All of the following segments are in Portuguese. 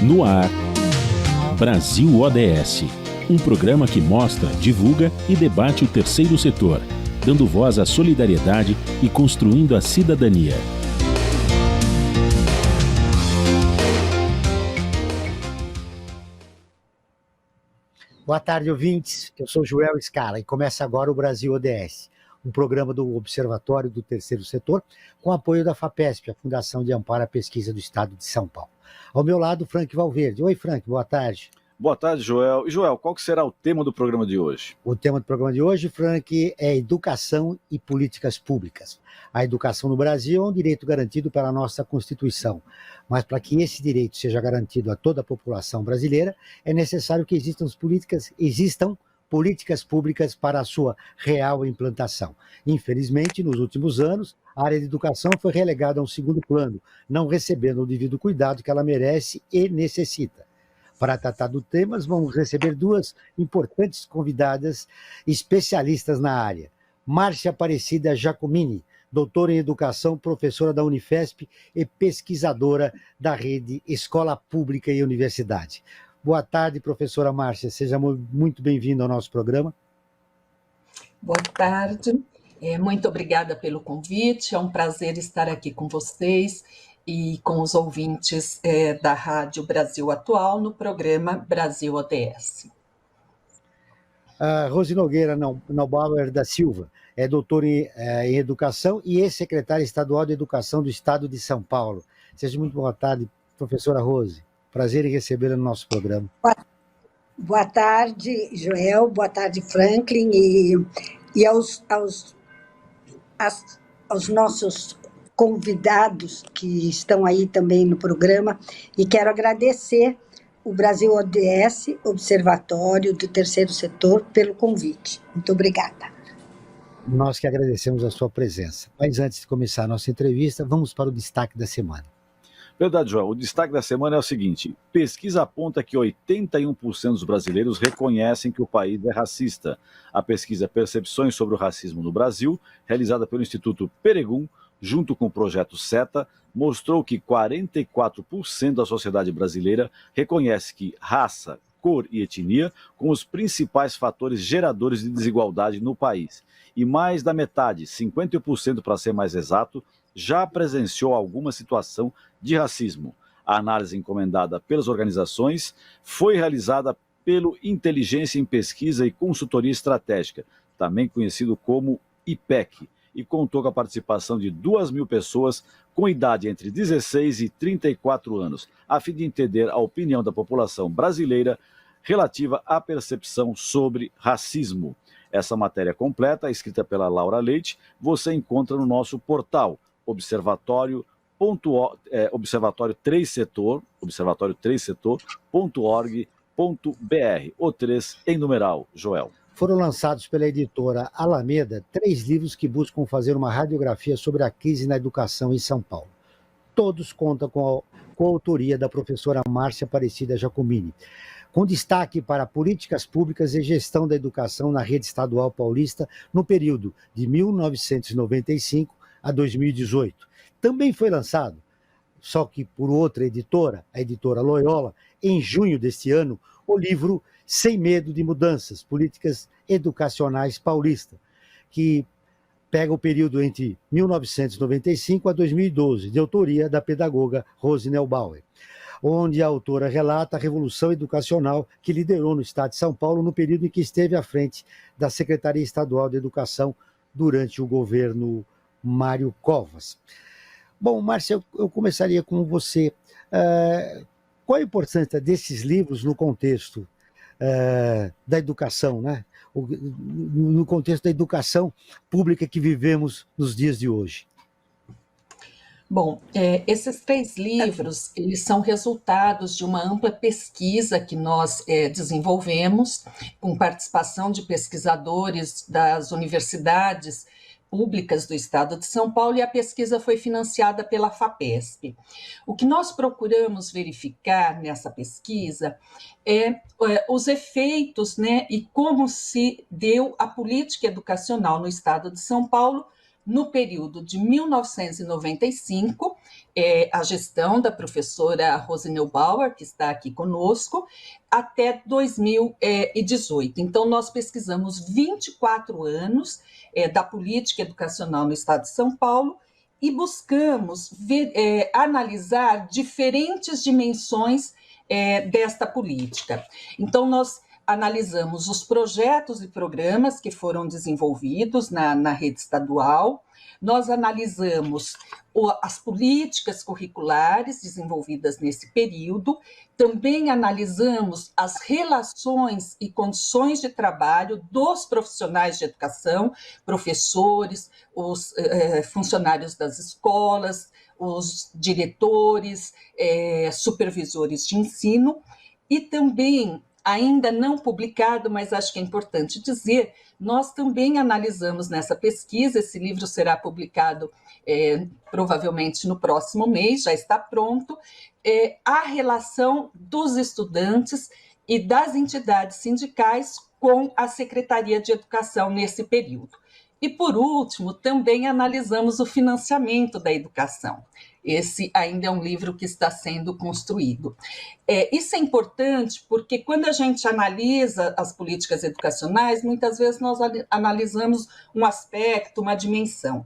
No ar, Brasil ODS, um programa que mostra, divulga e debate o terceiro setor, dando voz à solidariedade e construindo a cidadania. Boa tarde, ouvintes. Eu sou Joel Scala e começa agora o Brasil ODS, um programa do Observatório do Terceiro Setor, com apoio da FAPESP, a Fundação de Amparo à Pesquisa do Estado de São Paulo. Ao meu lado, Frank Valverde. Oi, Frank, boa tarde. Boa tarde, Joel. E, Joel, qual que será o tema do programa de hoje? O tema do programa de hoje, Frank, é educação e políticas públicas. A educação no Brasil é um direito garantido pela nossa Constituição, mas para que esse direito seja garantido a toda a população brasileira, é necessário que existam políticas públicas para a sua real implantação. Infelizmente, nos últimos anos, a área de educação foi relegada a um segundo plano, não recebendo o devido cuidado que ela merece e necessita. Para tratar do tema, vamos receber duas importantes convidadas especialistas na área. Márcia Aparecida Giacomini, doutora em educação, professora da Unifesp e pesquisadora da rede Escola Pública e Universidade. Boa tarde, professora Márcia. Seja muito bem-vinda ao nosso programa. Boa tarde. Muito obrigada pelo convite. É um prazer estar aqui com vocês e com os ouvintes da Rádio Brasil Atual no programa Brasil ODS. Rose Nogueira Naubauer da Silva é doutora em Educação e ex-secretária estadual de Educação do Estado de São Paulo. Seja muito boa tarde, professora Rose. Prazer em recebê-la no nosso programa. Boa tarde, Joel. Boa tarde, Franklin. E aos nossos convidados que estão aí também no programa. E quero agradecer o Brasil ODS, Observatório do Terceiro Setor, pelo convite. Muito obrigada. Nós que agradecemos a sua presença. Mas antes de começar a nossa entrevista, vamos para o destaque da semana. Verdade, Joel. O destaque da semana é o seguinte: pesquisa aponta que 81% dos brasileiros reconhecem que o país é racista. A pesquisa Percepções sobre o Racismo no Brasil, realizada pelo Instituto Peregum, junto com o projeto SETA, mostrou que 44% da sociedade brasileira reconhece que raça, cor e etnia são os principais fatores geradores de desigualdade no país. E mais da metade, 50% para ser mais exato, já presenciou alguma situação de racismo. A análise encomendada pelas organizações foi realizada pelo Inteligência em Pesquisa e Consultoria Estratégica, também conhecido como IPEC, e contou com a participação de 2.000 pessoas com idade entre 16 e 34 anos, a fim de entender a opinião da população brasileira relativa à percepção sobre racismo. Essa matéria completa, escrita pela Laura Leite, você encontra no nosso portal observatório 3setor.org.br, o 3 em numeral, Joel. Foram lançados pela editora Alameda 3 livros que buscam fazer uma radiografia sobre a crise na educação em São Paulo. Todos contam com a coautoria da professora Márcia Aparecida Giacomini, com destaque para políticas públicas e gestão da educação na rede estadual paulista no período de 1995 a 2018. Também foi lançado, só que por outra editora, a editora Loyola, em junho deste ano, o livro Sem Medo de Mudanças, Políticas Educacionais Paulista, que pega o período entre 1995 a 2012, de autoria da pedagoga Rose Neubauer, onde a autora relata a revolução educacional que liderou no estado de São Paulo no período em que esteve à frente da Secretaria Estadual de Educação durante o governo Mário Covas. Bom, Márcia, eu começaria com você. Qual a importância desses livros no contexto da educação, né? No contexto da educação pública que vivemos nos dias de hoje? Bom, esses 3 livros, eles são resultados de uma ampla pesquisa que nós desenvolvemos, com participação de pesquisadores das universidades públicas do Estado de São Paulo, e a pesquisa foi financiada pela FAPESP. O que nós procuramos verificar nessa pesquisa é os efeitos, né, e como se deu a política educacional no Estado de São Paulo no período de 1995, a gestão da professora Rose Neubauer, que está aqui conosco, até 2018. Então, nós pesquisamos 24 anos da política educacional no Estado de São Paulo e buscamos analisar diferentes dimensões desta política. Então, nós analisamos os projetos e programas que foram desenvolvidos na rede estadual, nós analisamos as políticas curriculares desenvolvidas nesse período, também analisamos as relações e condições de trabalho dos profissionais de educação, professores, os funcionários das escolas, os diretores, supervisores de ensino, e também, ainda não publicado, mas acho que é importante dizer, nós também analisamos nessa pesquisa, esse livro será publicado provavelmente no próximo mês, já está pronto, a relação dos estudantes e das entidades sindicais com a Secretaria de Educação nesse período. E, por último, também analisamos o financiamento da educação. Esse ainda é um livro que está sendo construído. Isso é importante porque, quando a gente analisa as políticas educacionais, muitas vezes nós analisamos um aspecto, uma dimensão.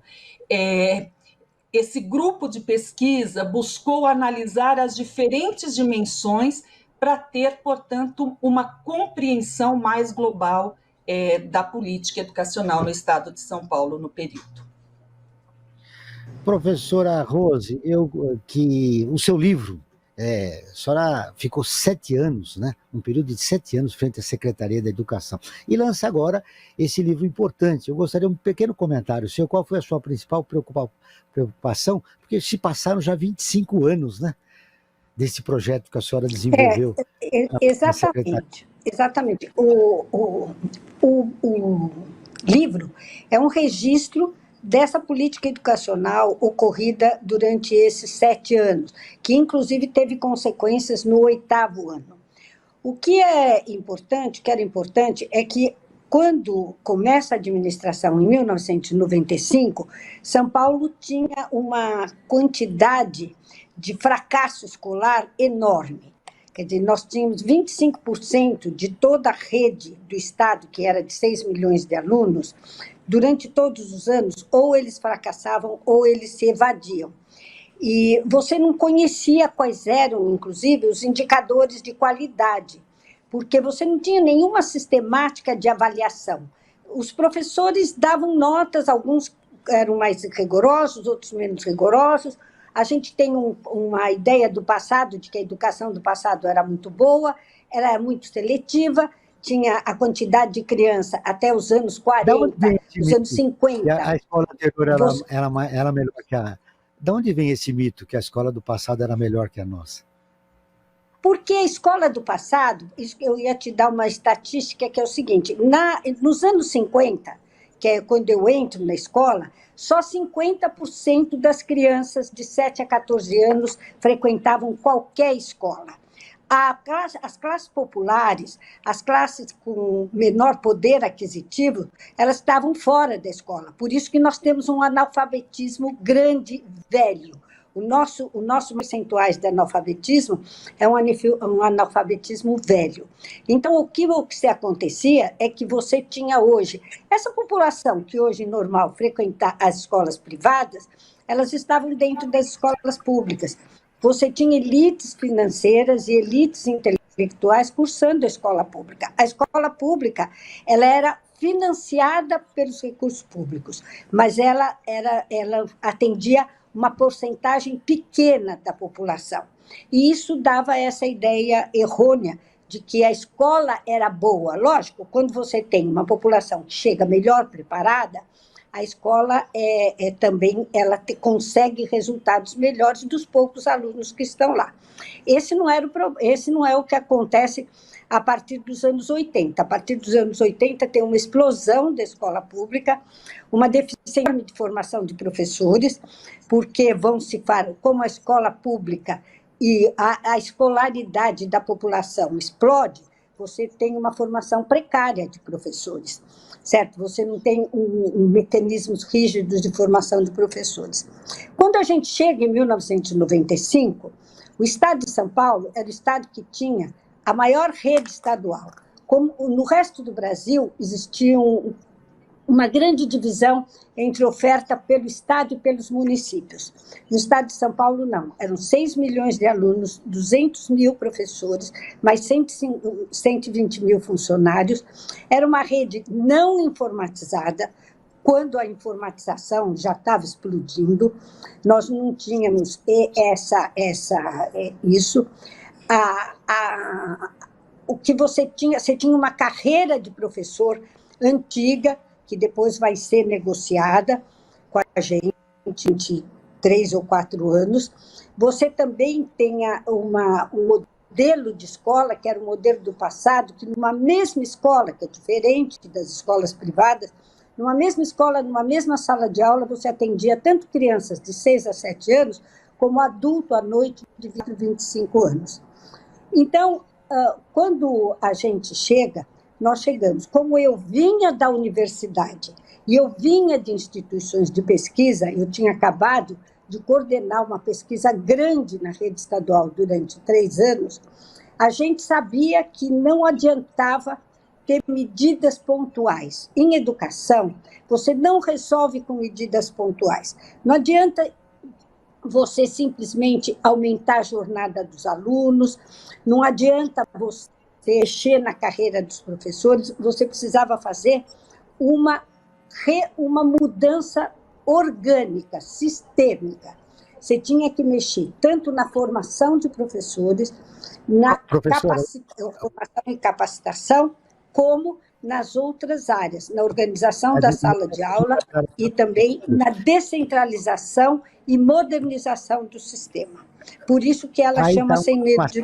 Esse grupo de pesquisa buscou analisar as diferentes dimensões para ter, portanto, uma compreensão mais global da política educacional no Estado de São Paulo no período. Professora Rose, que o seu livro, a senhora ficou 7 anos, né? Um período de 7 anos frente à Secretaria da Educação, e lança agora esse livro importante. Eu gostaria de um pequeno comentário seu. Qual foi a sua principal preocupação? Porque se passaram já 25 anos, né? Desse projeto que a senhora desenvolveu. Exatamente. O livro é um registro dessa política educacional ocorrida durante esses 7 anos, que inclusive teve consequências no 8º ano. O que era importante é que, quando começa a administração em 1995, São Paulo tinha uma quantidade de fracasso escolar enorme. Quer dizer, nós tínhamos 25% de toda a rede do Estado, que era de 6 milhões de alunos, durante todos os anos, ou eles fracassavam ou eles se evadiam. E você não conhecia quais eram, inclusive, os indicadores de qualidade, porque você não tinha nenhuma sistemática de avaliação. Os professores davam notas, alguns eram mais rigorosos, outros menos rigorosos. A gente tem uma ideia do passado, de que a educação do passado era muito boa, ela era muito seletiva, tinha a quantidade de criança até os anos 40, os anos 50. A escola anterior era melhor que a... De onde vem esse mito que a escola do passado era melhor que a nossa? Porque a escola do passado, eu ia te dar uma estatística que é o seguinte, nos anos 50, que é quando eu entro na escola, só 50% das crianças de 7 a 14 anos frequentavam qualquer escola. As classes populares, as classes com menor poder aquisitivo, elas estavam fora da escola. Por isso que nós temos um analfabetismo grande, velho. O nosso percentuais de analfabetismo é um analfabetismo velho. Então, o que se acontecia é que você tinha hoje, essa população que hoje normal frequentar as escolas privadas, elas estavam dentro das escolas públicas. Você tinha elites financeiras e elites intelectuais cursando a escola pública. A escola pública, ela era financiada pelos recursos públicos, mas ela atendia uma porcentagem pequena da população. E isso dava essa ideia errônea de que a escola era boa. Lógico, quando você tem uma população que chega melhor preparada, a escola também consegue resultados melhores dos poucos alunos que estão lá. Esse não é o que acontece a partir dos anos 80. A partir dos anos 80 tem uma explosão da escola pública, uma deficiência de formação de professores, porque como a escola pública e a escolaridade da população explode, você tem uma formação precária de professores, certo? Você não tem mecanismos rígidos de formação de professores. Quando a gente chega em 1995, o estado de São Paulo era o estado que tinha a maior rede estadual. Como no resto do Brasil, existia uma grande divisão entre oferta pelo estado e pelos municípios. No estado de São Paulo, não. Eram 6 milhões de alunos, 200 mil professores, mais 120 mil funcionários. Era uma rede não informatizada. Quando a informatização já estava explodindo, nós não tínhamos isso. O que você tinha uma carreira de professor antiga, que depois vai ser negociada com a gente de 3 ou 4 anos. Você também tem um modelo de escola, que era o modelo do passado, que numa mesma escola, que é diferente das escolas privadas, numa mesma escola, numa mesma sala de aula, você atendia tanto crianças de 6 a 7 anos, como adulto à noite de 20 a 25 anos. Então, quando a gente chega, nós chegamos. Como eu vinha da universidade e eu vinha de instituições de pesquisa, eu tinha acabado de coordenar uma pesquisa grande na rede estadual durante 3 anos, a gente sabia que não adiantava ter medidas pontuais. Em educação, você não resolve com medidas pontuais. Não adianta você simplesmente aumentar a jornada dos alunos, não adianta você mexer na carreira dos professores, você precisava fazer uma mudança orgânica, sistêmica. Você tinha que mexer tanto na formação de professores, na formação e capacitação, como nas outras áreas, na organização da sala de aula e também na descentralização e modernização do sistema. Por isso que ela chama Sem Medo de...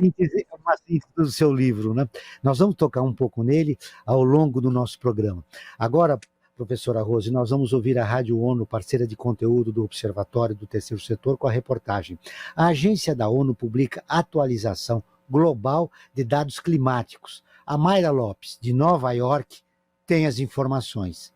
Uma síntese do seu livro, né? Nós vamos tocar um pouco nele ao longo do nosso programa. Agora, professora Rose, nós vamos ouvir a Rádio ONU, parceira de conteúdo do Observatório do Terceiro Setor, com a reportagem. A agência da ONU publica atualização global de dados climáticos. A Mayra Lopes, de Nova York, tem as informações.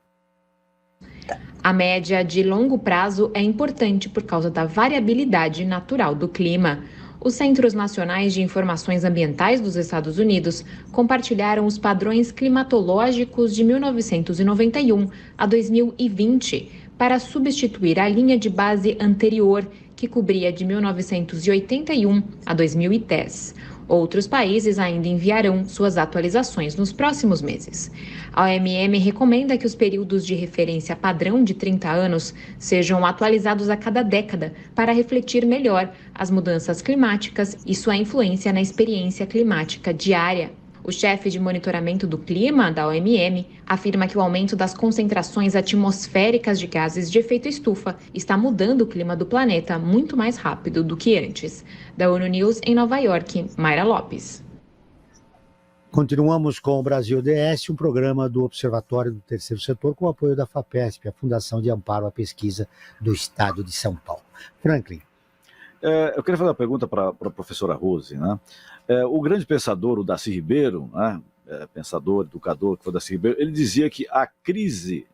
A média de longo prazo é importante por causa da variabilidade natural do clima. Os Centros Nacionais de Informações Ambientais dos Estados Unidos compartilharam os padrões climatológicos de 1991 a 2020 para substituir a linha de base anterior, que cobria de 1981 a 2010. Outros países ainda enviarão suas atualizações nos próximos meses. A OMM recomenda que os períodos de referência padrão de 30 anos sejam atualizados a cada década para refletir melhor as mudanças climáticas e sua influência na experiência climática diária. O chefe de monitoramento do clima da OMM afirma que o aumento das concentrações atmosféricas de gases de efeito estufa está mudando o clima do planeta muito mais rápido do que antes. Da ONU News em Nova York, Mayra Lopes. Continuamos com o Brasil ODS, um programa do Observatório do Terceiro Setor com o apoio da FAPESP, a Fundação de Amparo à Pesquisa do Estado de São Paulo. Franklin. Eu queria fazer uma pergunta para a professora Rose, né? O grande pensador, o Darcy Ribeiro, né? Pensador, educador, que foi o Darcy Ribeiro, ele dizia que a crise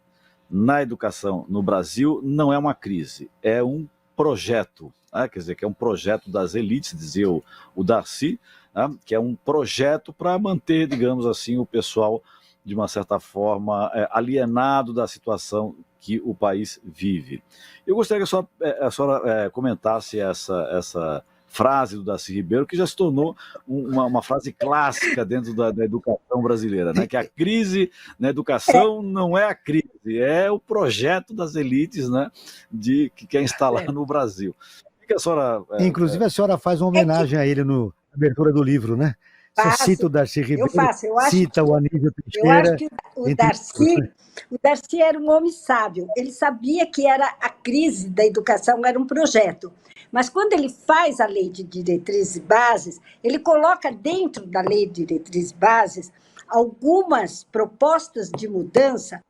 na educação no Brasil não é uma crise, é um projeto, né? Quer dizer, que é um projeto das elites, dizia o Darcy, né? Que é um projeto para manter, digamos assim, o pessoal, de uma certa forma, alienado da situação que o país vive. Eu gostaria que a senhora comentasse essa frase do Darcy Ribeiro, que já se tornou uma frase clássica dentro da educação brasileira, né? Que a crise na educação não é a crise, é o projeto das elites, né? Que quer instalar no Brasil. O que a senhora... Inclusive, a senhora faz uma homenagem a ele na abertura do livro, né? Você cita o Darcy Ribeiro, cita o Anísio Teixeira. Eu acho que o Darcy era um homem sábio. Ele sabia que a crise da educação era um projeto. Mas quando ele faz a Lei de Diretrizes e Bases, ele coloca dentro da Lei de Diretrizes e Bases algumas propostas de mudança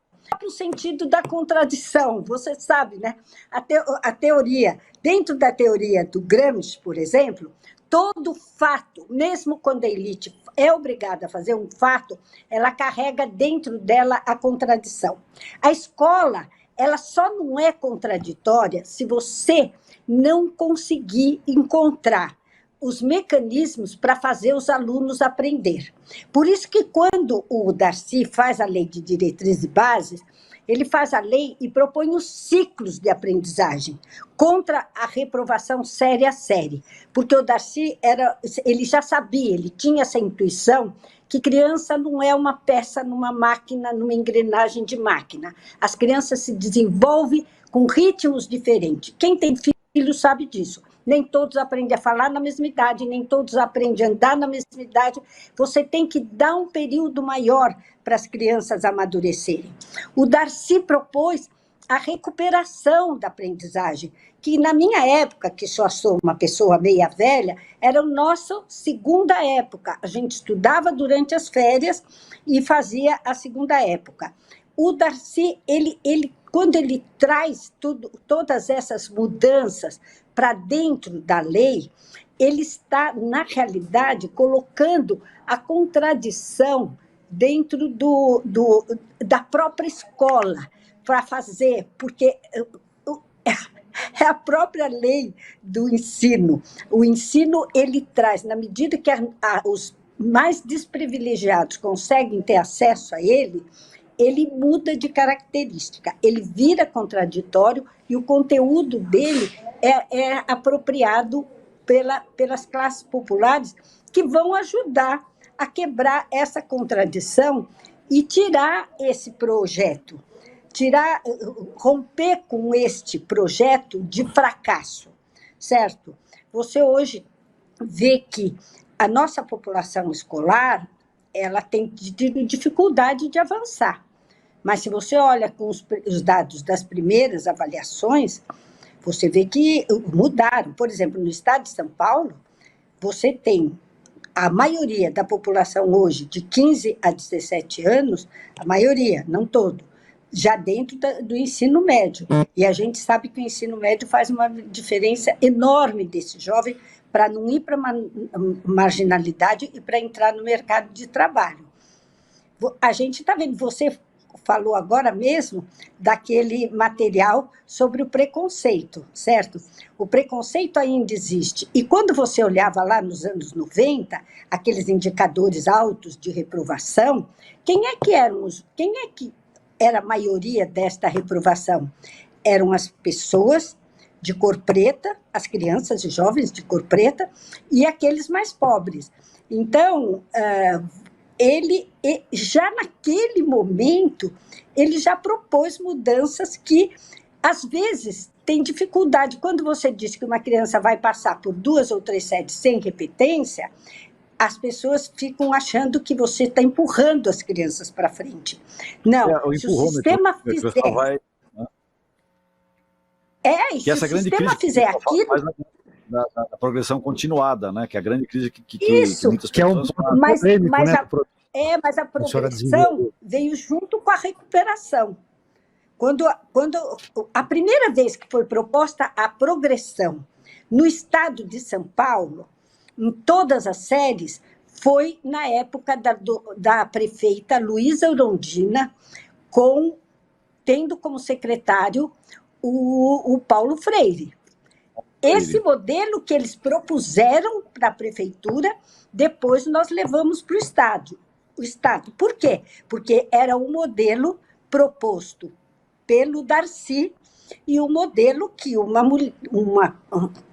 no sentido da contradição. Você sabe, né? A teoria, dentro da teoria do Gramsci, por exemplo, todo fato, mesmo quando a elite é obrigada a fazer um fato, ela carrega dentro dela a contradição. A escola, ela só não é contraditória se você não conseguir encontrar os mecanismos para fazer os alunos aprender. Por isso que quando o Darcy faz a lei de diretrizes e bases, ele faz a lei e propõe os ciclos de aprendizagem contra a reprovação série a série, porque o Darcy ele já sabia, ele tinha essa intuição que criança não é uma peça numa máquina, numa engrenagem de máquina. As crianças se desenvolvem com ritmos diferentes. Quem tem filho sabe disso. Nem todos aprendem a falar na mesma idade, nem todos aprendem a andar na mesma idade. Você tem que dar um período maior para as crianças amadurecerem. O Darcy propôs a recuperação da aprendizagem, que na minha época, que só sou uma pessoa meia velha, era a nossa segunda época. A gente estudava durante as férias e fazia a segunda época. O Darcy, quando ele traz todas essas mudanças para dentro da lei, ele está, na realidade, colocando a contradição dentro da própria escola para fazer, porque é a própria lei do ensino. O ensino, ele traz, na medida que os mais desprivilegiados conseguem ter acesso a ele muda de característica, ele vira contraditório e o conteúdo dele é apropriado pelas classes populares, que vão ajudar a quebrar essa contradição e tirar esse projeto, romper com este projeto de fracasso, certo? Você hoje vê que a nossa população escolar, ela tem tido dificuldade de avançar. Mas se você olha com os dados das primeiras avaliações, você vê que mudaram. Por exemplo, no estado de São Paulo, você tem a maioria da população hoje de 15 a 17 anos, a maioria, não todo, já dentro do ensino médio. E a gente sabe que o ensino médio faz uma diferença enorme desse jovem para não ir para a marginalidade e para entrar no mercado de trabalho. A gente está vendo, você falou agora mesmo daquele material sobre o preconceito, certo? O preconceito ainda existe. E quando você olhava lá nos anos 90, aqueles indicadores altos de reprovação, quem é que era a maioria desta reprovação? Eram as pessoas de cor preta, as crianças e jovens de cor preta, e aqueles mais pobres. Então, ele já naquele momento, ele já propôs mudanças que, às vezes, tem dificuldade. Quando você diz que uma criança vai passar por 2 ou 3 séries sem repetência, as pessoas ficam achando que você está empurrando as crianças para frente. Não, se o sistema fizer... se o sistema fizer aquilo... Da progressão continuada, né? Que é a grande crise que muitas pessoas falam. Mas a progressão veio junto com a recuperação. Quando a primeira vez que foi proposta a progressão no estado de São Paulo, em todas as séries, foi na época da prefeita Luísa Erundina, tendo como secretário o Paulo Freire. Esse modelo que eles propuseram para a prefeitura, depois nós levamos para o Estado. Por quê? Porque era um modelo proposto pelo Darcy e um modelo que uma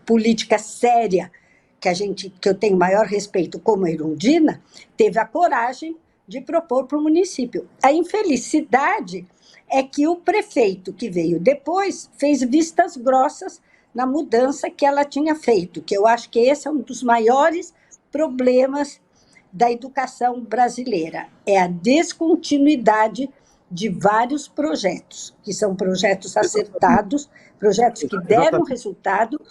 política séria, que eu tenho maior respeito, como a Erundina, teve a coragem de propor para o município. A infelicidade é que o prefeito que veio depois fez vistas grossas na mudança que ela tinha feito, que eu acho que esse é um dos maiores problemas da educação brasileira, é a descontinuidade de vários projetos, que são projetos acertados, projetos que deram resultado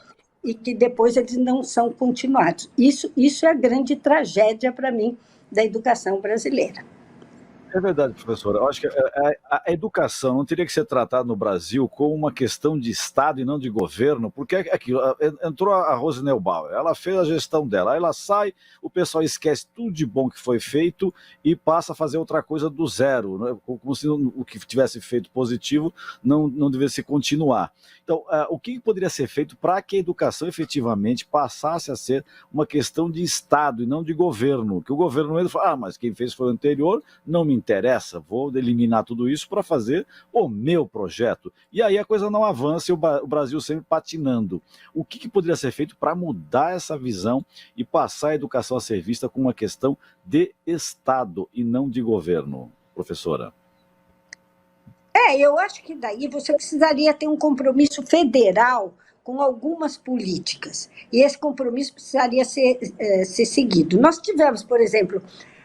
e que depois eles não são continuados. Isso é a grande tragédia, para mim, da educação brasileira. É verdade, professora. Eu acho que a educação não teria que ser tratada no Brasil como uma questão de Estado e não de governo, porque é aquilo, entrou a Rose Neubauer, ela fez a gestão dela, aí ela sai, o pessoal esquece tudo de bom que foi feito e passa a fazer outra coisa do zero, né? Como se o que tivesse feito positivo não devesse continuar. Então, o que poderia ser feito para que a educação efetivamente passasse a ser uma questão de Estado e não de governo? Que o governo ele fala, mas quem fez foi o anterior, não me interessa, vou eliminar tudo isso para fazer o meu projeto. E aí a coisa não avança e o Brasil sempre patinando. O que poderia ser feito para mudar essa visão e passar a educação a ser vista como uma questão de Estado e não de governo, professora? Eu acho que daí você precisaria ter um compromisso federal com algumas políticas, e esse compromisso precisaria ser seguido. Nós tivemos, por exemplo,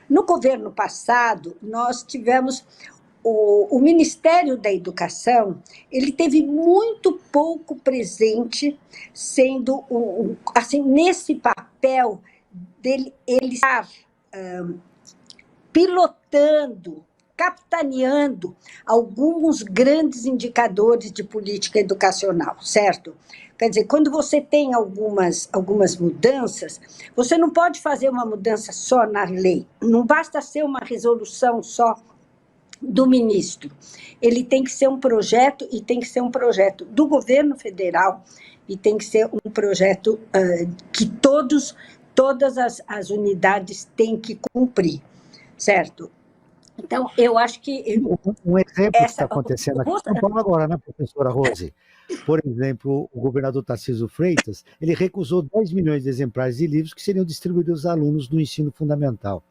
no governo passado, nós tivemos o Ministério da Educação, ele teve muito pouco presente, sendo assim, nesse papel dele, ele estar pilotando, capitaneando alguns grandes indicadores de política educacional, certo? Quer dizer, quando você tem algumas mudanças, você não pode fazer uma mudança só na lei, não basta ser uma resolução só do ministro. Ele tem que ser um projeto, e tem que ser um projeto do governo federal, e tem que ser um projeto que todas as unidades têm que cumprir, certo? Então, eu acho que... Um exemplo que está acontecendo aqui em São Paulo agora, né, professora Rose? Por exemplo, o governador Tarcísio Freitas, ele recusou 10 milhões de exemplares de livros que seriam distribuídos aos alunos do ensino fundamental,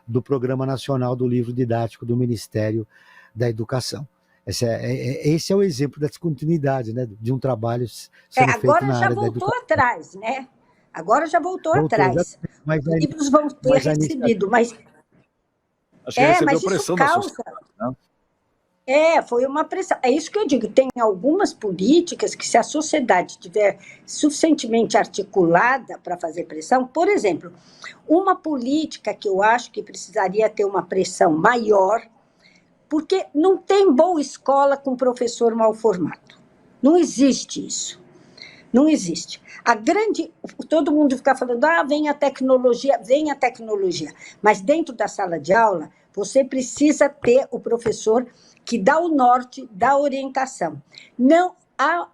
do Programa Nacional do Livro Didático do Ministério da Educação. Esse é o exemplo da descontinuidade, né, de um trabalho sendo feito na área da educação. Agora já voltou atrás, né? Agora já voltou atrás. Os livros vão ter recebido, mas... Acho que recebeu pressão da sociedade, né? Foi uma pressão. É isso que eu digo, tem algumas políticas que, se a sociedade estiver suficientemente articulada para fazer pressão, por exemplo, uma política que eu acho que precisaria ter uma pressão maior, porque não tem boa escola com professor mal formado. Não existe isso. Não existe. Todo mundo fica falando, vem a tecnologia, mas dentro da sala de aula, você precisa ter o professor que dá o norte, dá a orientação. Não,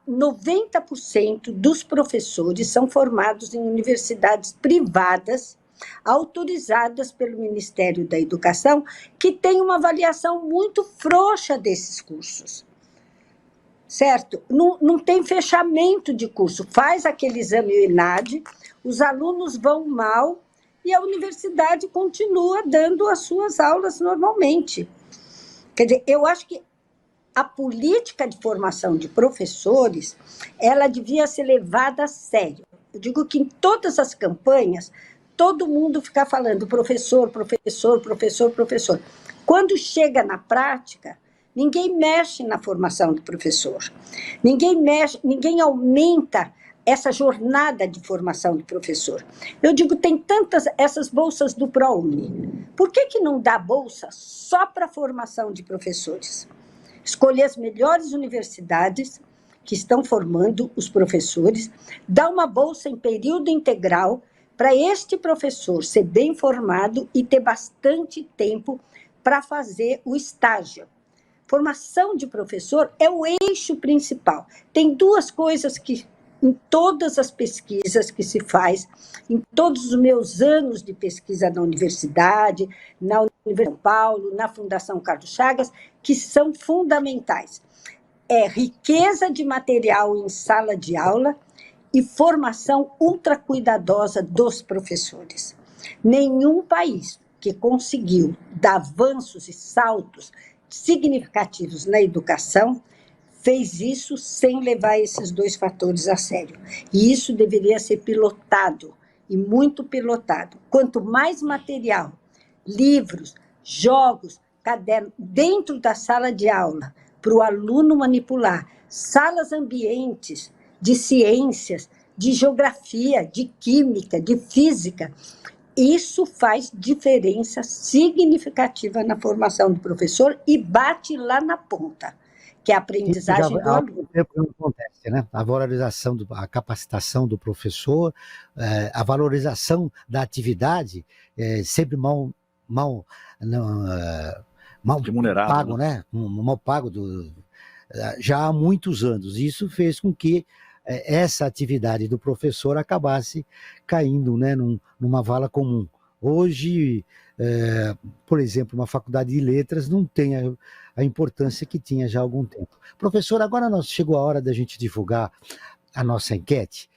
90% dos professores são formados em universidades privadas, autorizadas pelo Ministério da Educação, que tem uma avaliação muito frouxa desses cursos. Certo? Não tem fechamento de curso. Faz aquele exame ENAD, os alunos vão mal e a universidade continua dando as suas aulas normalmente. Quer dizer, eu acho que a política de formação de professores, ela devia ser levada a sério. Eu digo que em todas as campanhas, todo mundo fica falando professor, professor, professor, professor. Quando chega na prática, ninguém mexe na formação do professor. Ninguém aumenta essa jornada de formação do professor. Eu digo, tem essas bolsas do ProUni. Por que não dá bolsa só para a formação de professores? Escolher as melhores universidades que estão formando os professores, dá uma bolsa em período integral para este professor ser bem formado e ter bastante tempo para fazer o estágio. Formação de professor é o eixo principal. Tem duas coisas que, em todas as pesquisas que se faz, em todos os meus anos de pesquisa na universidade, na Universidade de São Paulo, na Fundação Carlos Chagas, que são fundamentais. É riqueza de material em sala de aula e formação ultra cuidadosa dos professores. Nenhum país que conseguiu dar avanços e saltos significativos na educação fez isso sem levar esses dois fatores a sério. E isso deveria ser pilotado, e muito pilotado. Quanto mais material, livros, jogos, cadernos, dentro da sala de aula, para o aluno manipular, salas ambientes de ciências, de geografia, de química, de física, isso faz diferença significativa na formação do professor e bate lá na ponta. que é a Isso já aprendizagem do há aluno. algum tempo que não acontece, né? A valorização, a capacitação do professor, a valorização da atividade, sempre mal, não, mal Remunerado, pago, né? Mal pago já há muitos anos. Isso fez com que essa atividade do professor acabasse caindo, né, numa vala comum. Hoje, por exemplo, uma faculdade de letras não tem a importância que tinha já há algum tempo. Professor, agora chegou a hora da gente divulgar a nossa enquete.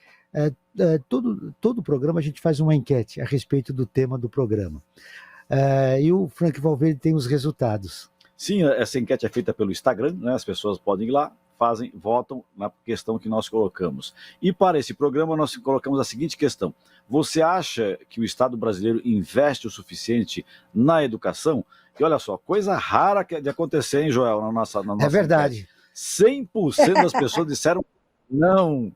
Todo programa a gente faz uma enquete a respeito do tema do programa. E o Frank Valverde tem os resultados. Sim, essa enquete é feita pelo Instagram, né? As pessoas podem ir lá, votam na questão que nós colocamos. E para esse programa nós colocamos a seguinte questão: você acha que o Estado brasileiro investe o suficiente na educação? E olha só, coisa rara de acontecer, hein, Joel, na nossa É verdade. enquete. 100% das pessoas disseram não.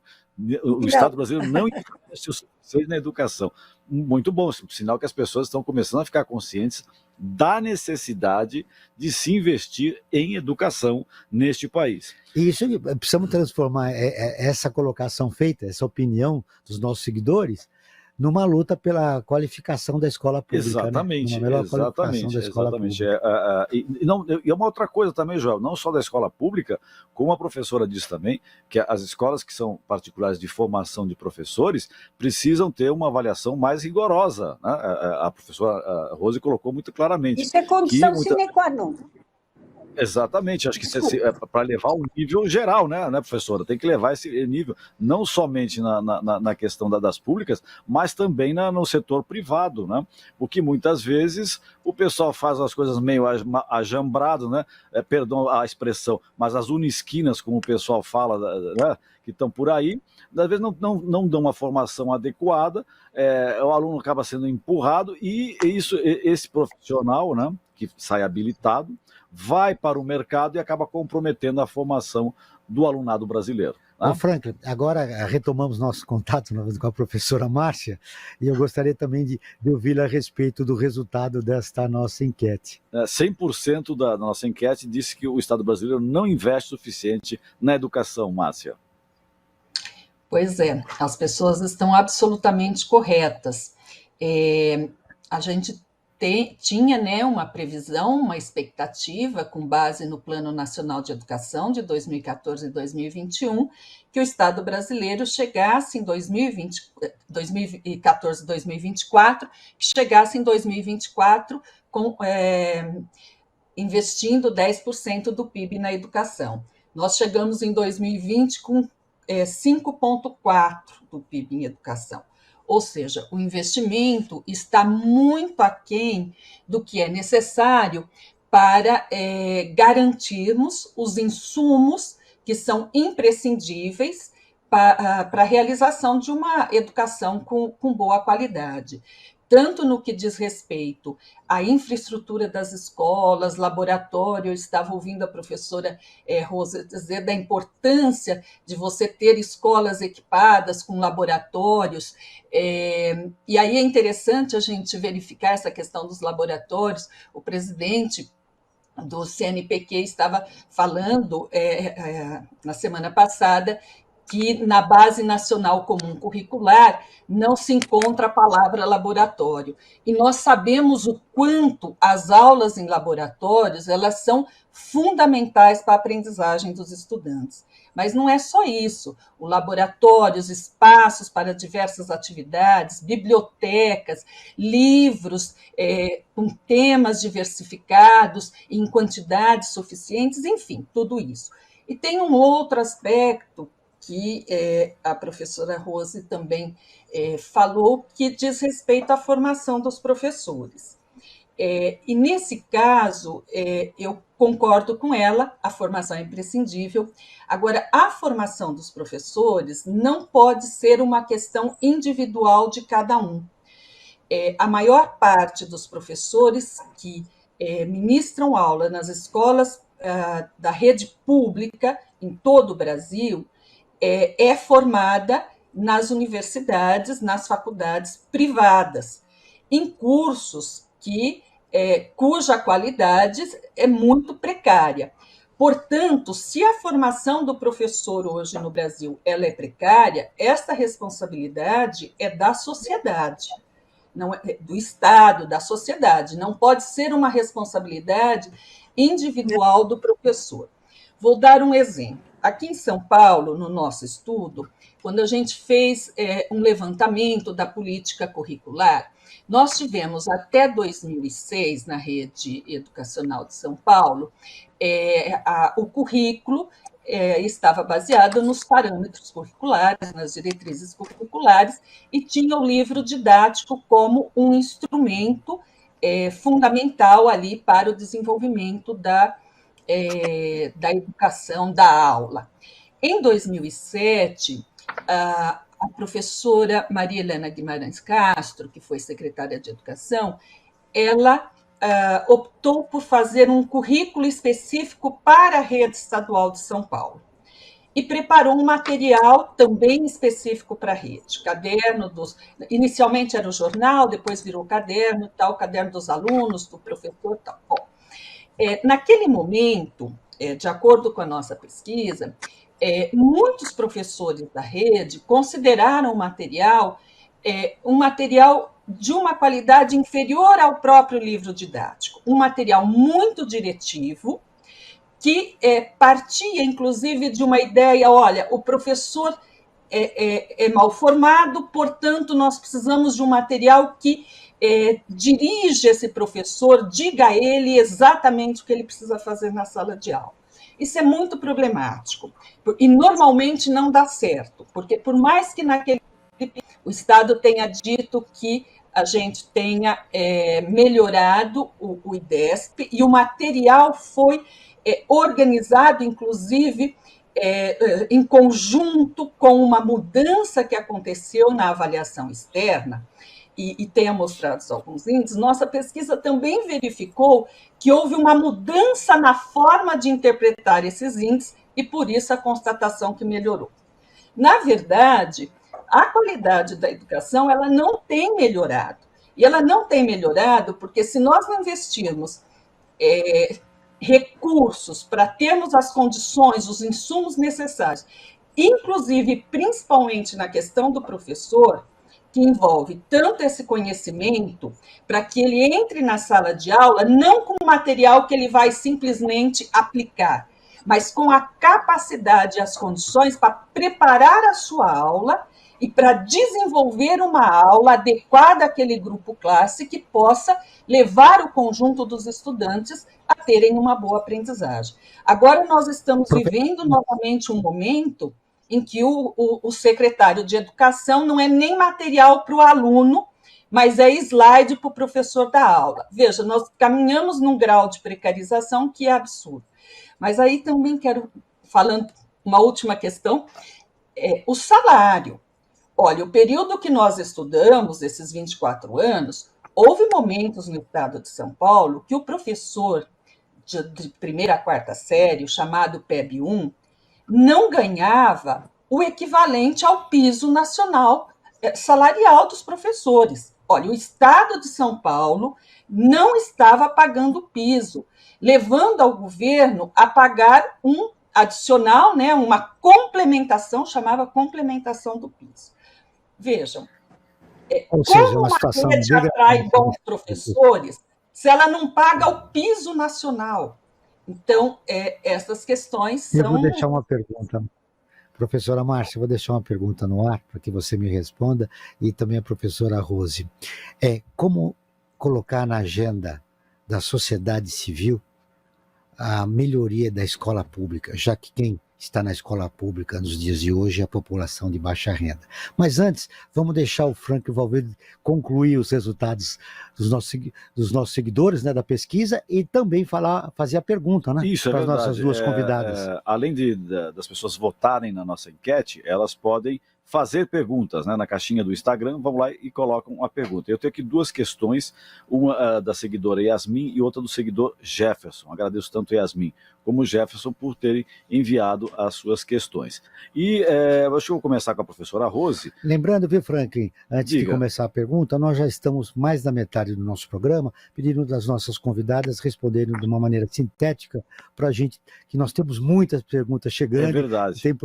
O Estado brasileiro não investe o suficiente na educação. Muito bom, sinal que as pessoas estão começando a ficar conscientes da necessidade de se investir em educação neste país. E isso, precisamos transformar essa colocação feita, essa opinião dos nossos seguidores, numa luta pela qualificação da escola pública. Exatamente, né? Uma melhor qualificação da escola pública. E uma outra coisa também, Joel, não só da escola pública, como a professora disse também, que as escolas que são particulares de formação de professores precisam ter uma avaliação mais rigorosa, né? A professora Rose colocou muito claramente. Isso é condição sine qua non. Exatamente, acho que para levar o nível geral, né, professora? Tem que levar esse nível, não somente na questão das públicas, mas também no setor privado, né? Porque muitas vezes o pessoal faz as coisas meio ajambrado, né? Perdão a expressão, mas as unisquinas, como o pessoal fala, né, que estão por aí, às vezes não dão uma formação adequada, o aluno acaba sendo empurrado e esse profissional, né, que sai habilitado, vai para o mercado e acaba comprometendo a formação do alunado brasileiro. Né? Ô, Franklin, agora retomamos nosso contato com a professora Márcia, e eu gostaria também de ouvi-la a respeito do resultado desta nossa enquete. 100% da nossa enquete disse que o Estado brasileiro não investe o suficiente na educação, Márcia. Pois é, as pessoas estão absolutamente corretas. A gente tinha, né, uma previsão, uma expectativa, com base no Plano Nacional de Educação de 2014 e 2021, que o Estado brasileiro chegasse em 2014 e 2024, que chegasse em 2024 investindo 10% do PIB na educação. Nós chegamos em 2020 com 5,4% do PIB em educação. Ou seja, o investimento está muito aquém do que é necessário para garantirmos os insumos que são imprescindíveis para a realização de uma educação com boa qualidade. Tanto no que diz respeito à infraestrutura das escolas, laboratório, eu estava ouvindo a professora Rosa dizer da importância de você ter escolas equipadas com laboratórios, e aí é interessante a gente verificar essa questão dos laboratórios. O presidente do CNPq estava falando na semana passada que na Base Nacional Comum Curricular não se encontra a palavra laboratório. E nós sabemos o quanto as aulas em laboratórios elas são fundamentais para a aprendizagem dos estudantes. Mas não é só isso. O laboratório, os espaços para diversas atividades, bibliotecas, livros com temas diversificados, em quantidades suficientes, enfim, tudo isso. E tem um outro aspecto que a professora Rose também falou, que diz respeito à formação dos professores. E, nesse caso, eu concordo com ela, a formação é imprescindível. Agora, a formação dos professores não pode ser uma questão individual de cada um. A maior parte dos professores que ministram aula nas escolas da rede pública em todo o Brasil é formada nas universidades, nas faculdades privadas, em cursos cuja qualidade é muito precária. Portanto, se a formação do professor hoje no Brasil ela é precária, essa responsabilidade é da sociedade, não é do Estado, da sociedade. Não pode ser uma responsabilidade individual do professor. Vou dar um exemplo. Aqui em São Paulo, no nosso estudo, quando a gente fez um levantamento da política curricular, nós tivemos até 2006, na rede educacional de São Paulo, o currículo estava baseado nos parâmetros curriculares, nas diretrizes curriculares, e tinha o livro didático como um instrumento fundamental ali para o desenvolvimento da educação, da aula. Em 2007, a professora Maria Helena Guimarães Castro, que foi secretária de Educação, ela optou por fazer um currículo específico para a rede estadual de São Paulo e preparou um material também específico para a rede. Caderno inicialmente era o jornal, depois virou caderno, tal, caderno dos alunos, do professor, tal. Bom, naquele momento, de acordo com a nossa pesquisa, muitos professores da rede consideraram o material um material de uma qualidade inferior ao próprio livro didático, um material muito diretivo, que partia, inclusive, de uma ideia, olha, o professor é mal formado, portanto, nós precisamos de um material que dirige esse professor, diga a ele exatamente o que ele precisa fazer na sala de aula. Isso é muito problemático e normalmente não dá certo, porque por mais que naquele o Estado tenha dito que a gente tenha melhorado o IDESP e o material foi organizado, inclusive, em conjunto com uma mudança que aconteceu na avaliação externa, e tenha mostrado alguns índices, nossa pesquisa também verificou que houve uma mudança na forma de interpretar esses índices e, por isso, a constatação que melhorou. Na verdade, a qualidade da educação ela não tem melhorado. E ela não tem melhorado porque, se nós não investirmos recursos para termos as condições, os insumos necessários, inclusive, principalmente na questão do professor, que envolve tanto esse conhecimento, para que ele entre na sala de aula, não com o material que ele vai simplesmente aplicar, mas com a capacidade e as condições para preparar a sua aula e para desenvolver uma aula adequada àquele grupo classe que possa levar o conjunto dos estudantes a terem uma boa aprendizagem. Agora nós estamos vivendo novamente um momento em que o secretário de Educação não é nem material para o aluno, mas é slide para o professor da aula. Veja, nós caminhamos num grau de precarização que é absurdo. Mas aí também quero, falando uma última questão, o salário. Olha, o período que nós estudamos, esses 24 anos, houve momentos no estado de São Paulo que o professor de primeira a quarta série, o chamado PEB 1, não ganhava o equivalente ao piso nacional salarial dos professores. Olha, o estado de São Paulo não estava pagando piso, levando ao governo a pagar um adicional, né, uma complementação, chamava complementação do piso. Vejam, ou seja, como uma rede atrai bons professores se ela não paga o piso nacional? Então, essas questões são... Eu vou deixar uma pergunta. Professora Márcia, vou deixar uma pergunta no ar para que você me responda, e também a professora Rose. Como colocar na agenda da sociedade civil a melhoria da escola pública, já que quem está na escola pública nos dias de hoje é a população de baixa renda. Mas antes, vamos deixar o Frank Valverde concluir os resultados dos nossos seguidores, né, da pesquisa, e também fazer a pergunta, né, Isso, para as nossas duas convidadas. Além das pessoas votarem na nossa enquete, elas podem fazer perguntas, né, na caixinha do Instagram, vão lá e colocam a pergunta. Eu tenho aqui duas questões, uma da seguidora Yasmin e outra do seguidor Jefferson. Agradeço tanto, Yasmin, como o Jefferson, por terem enviado as suas questões. E acho que eu vou começar com a professora Rose. Lembrando, viu, Franklin, antes de Diga. começar a pergunta, nós já estamos mais da metade do nosso programa, pedindo das nossas convidadas responderem de uma maneira sintética para a gente, que nós temos muitas perguntas chegando. É verdade. Tem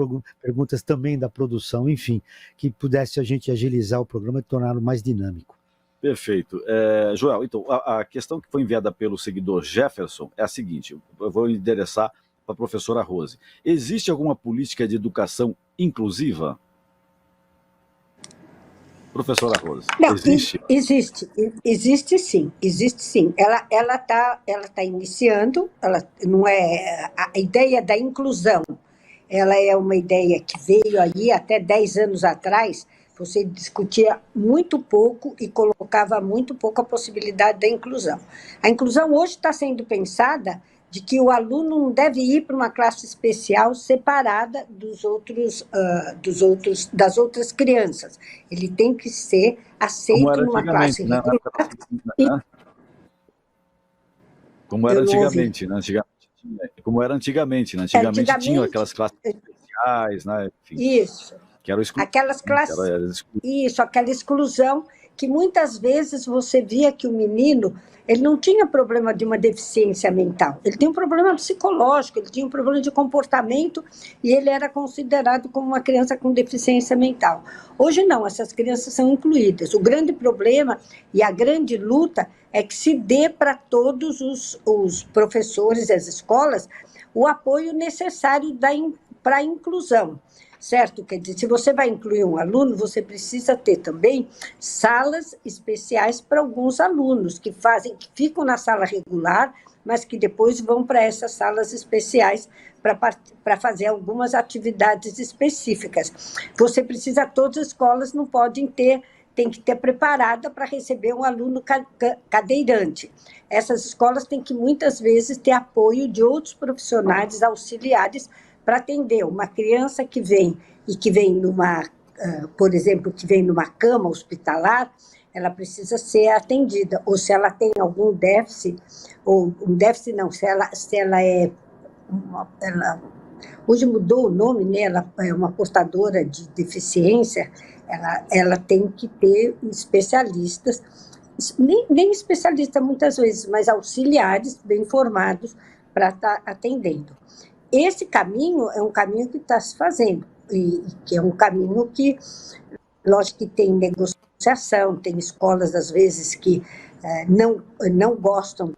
perguntas também da produção, enfim, que pudesse a gente agilizar o programa e torná-lo mais dinâmico. Perfeito. Joel, então, a questão que foi enviada pelo seguidor Jefferson é a seguinte, eu vou endereçar para a professora Rose. Existe alguma política de educação inclusiva? Professora Rose, Não, existe? existe sim. Ela tá iniciando, ela não é a ideia da inclusão. Ela é uma ideia que veio aí até 10 anos atrás. Você discutia muito pouco e colocava muito pouco a possibilidade da inclusão. A inclusão hoje está sendo pensada de que o aluno não deve ir para uma classe especial separada das outras crianças. Ele tem que ser aceito numa classe regular. Como era antigamente, né? Como era antigamente, né? Antigamente tinham aquelas classes especiais, né? Enfim. Isso. Que era aquelas classes, isso, aquela exclusão que muitas vezes você via que o menino, ele não tinha problema de uma deficiência mental, ele tinha um problema psicológico, ele tinha um problema de comportamento e ele era considerado como uma criança com deficiência mental. Hoje não, essas crianças são incluídas. O grande problema e a grande luta é que se dê para todos os professores e as escolas o apoio necessário para a inclusão. Certo? Quer dizer, se você vai incluir um aluno, você precisa ter também salas especiais para alguns alunos que ficam na sala regular, mas que depois vão para essas salas especiais para fazer algumas atividades específicas. Você precisa, todas as escolas não podem ter, tem que ter preparada para receber um aluno cadeirante. Essas escolas têm que muitas vezes ter apoio de outros profissionais auxiliares para atender uma criança que vem por exemplo, que vem numa cama hospitalar, ela precisa ser atendida. Ou se ela tem algum déficit, ou um déficit não, se ela é... hoje mudou o nome, né? Ela é uma portadora de deficiência, ela tem que ter especialistas, nem especialistas muitas vezes, mas auxiliares bem formados para estar atendendo. Esse caminho é um caminho que está se fazendo, e que é um caminho que, lógico que tem negociação, tem escolas, às vezes, que não gostam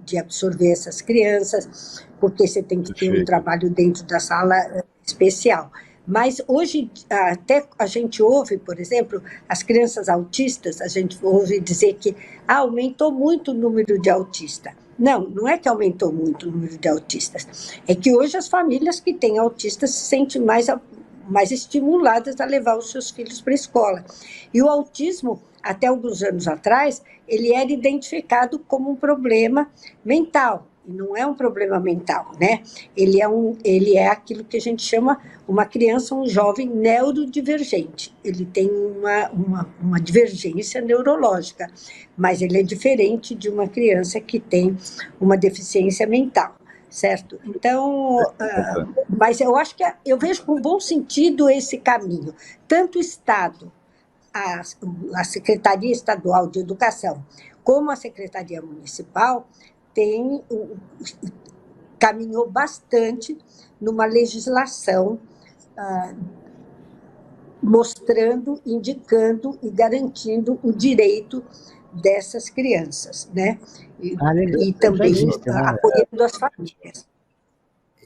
de absorver essas crianças, porque você tem que ter um trabalho dentro da sala especial. Mas hoje, até a gente ouve, por exemplo, as crianças autistas, a gente ouve dizer que aumentou muito o número de autistas. Não é que aumentou muito o número de autistas, é que hoje as famílias que têm autistas se sentem mais estimuladas a levar os seus filhos para a escola. E o autismo, até alguns anos atrás, ele era identificado como um problema mental, e não é um problema mental, né? Ele é aquilo que a gente chama uma criança, um jovem neurodivergente. Ele tem uma divergência neurológica, mas ele é diferente de uma criança que tem uma deficiência mental, certo? Então, mas eu acho que eu vejo com bom sentido esse caminho. Tanto o Estado, a Secretaria Estadual de Educação, como a Secretaria Municipal, caminhou bastante numa legislação mostrando, indicando e garantindo o direito dessas crianças, né? E também apoiando as famílias.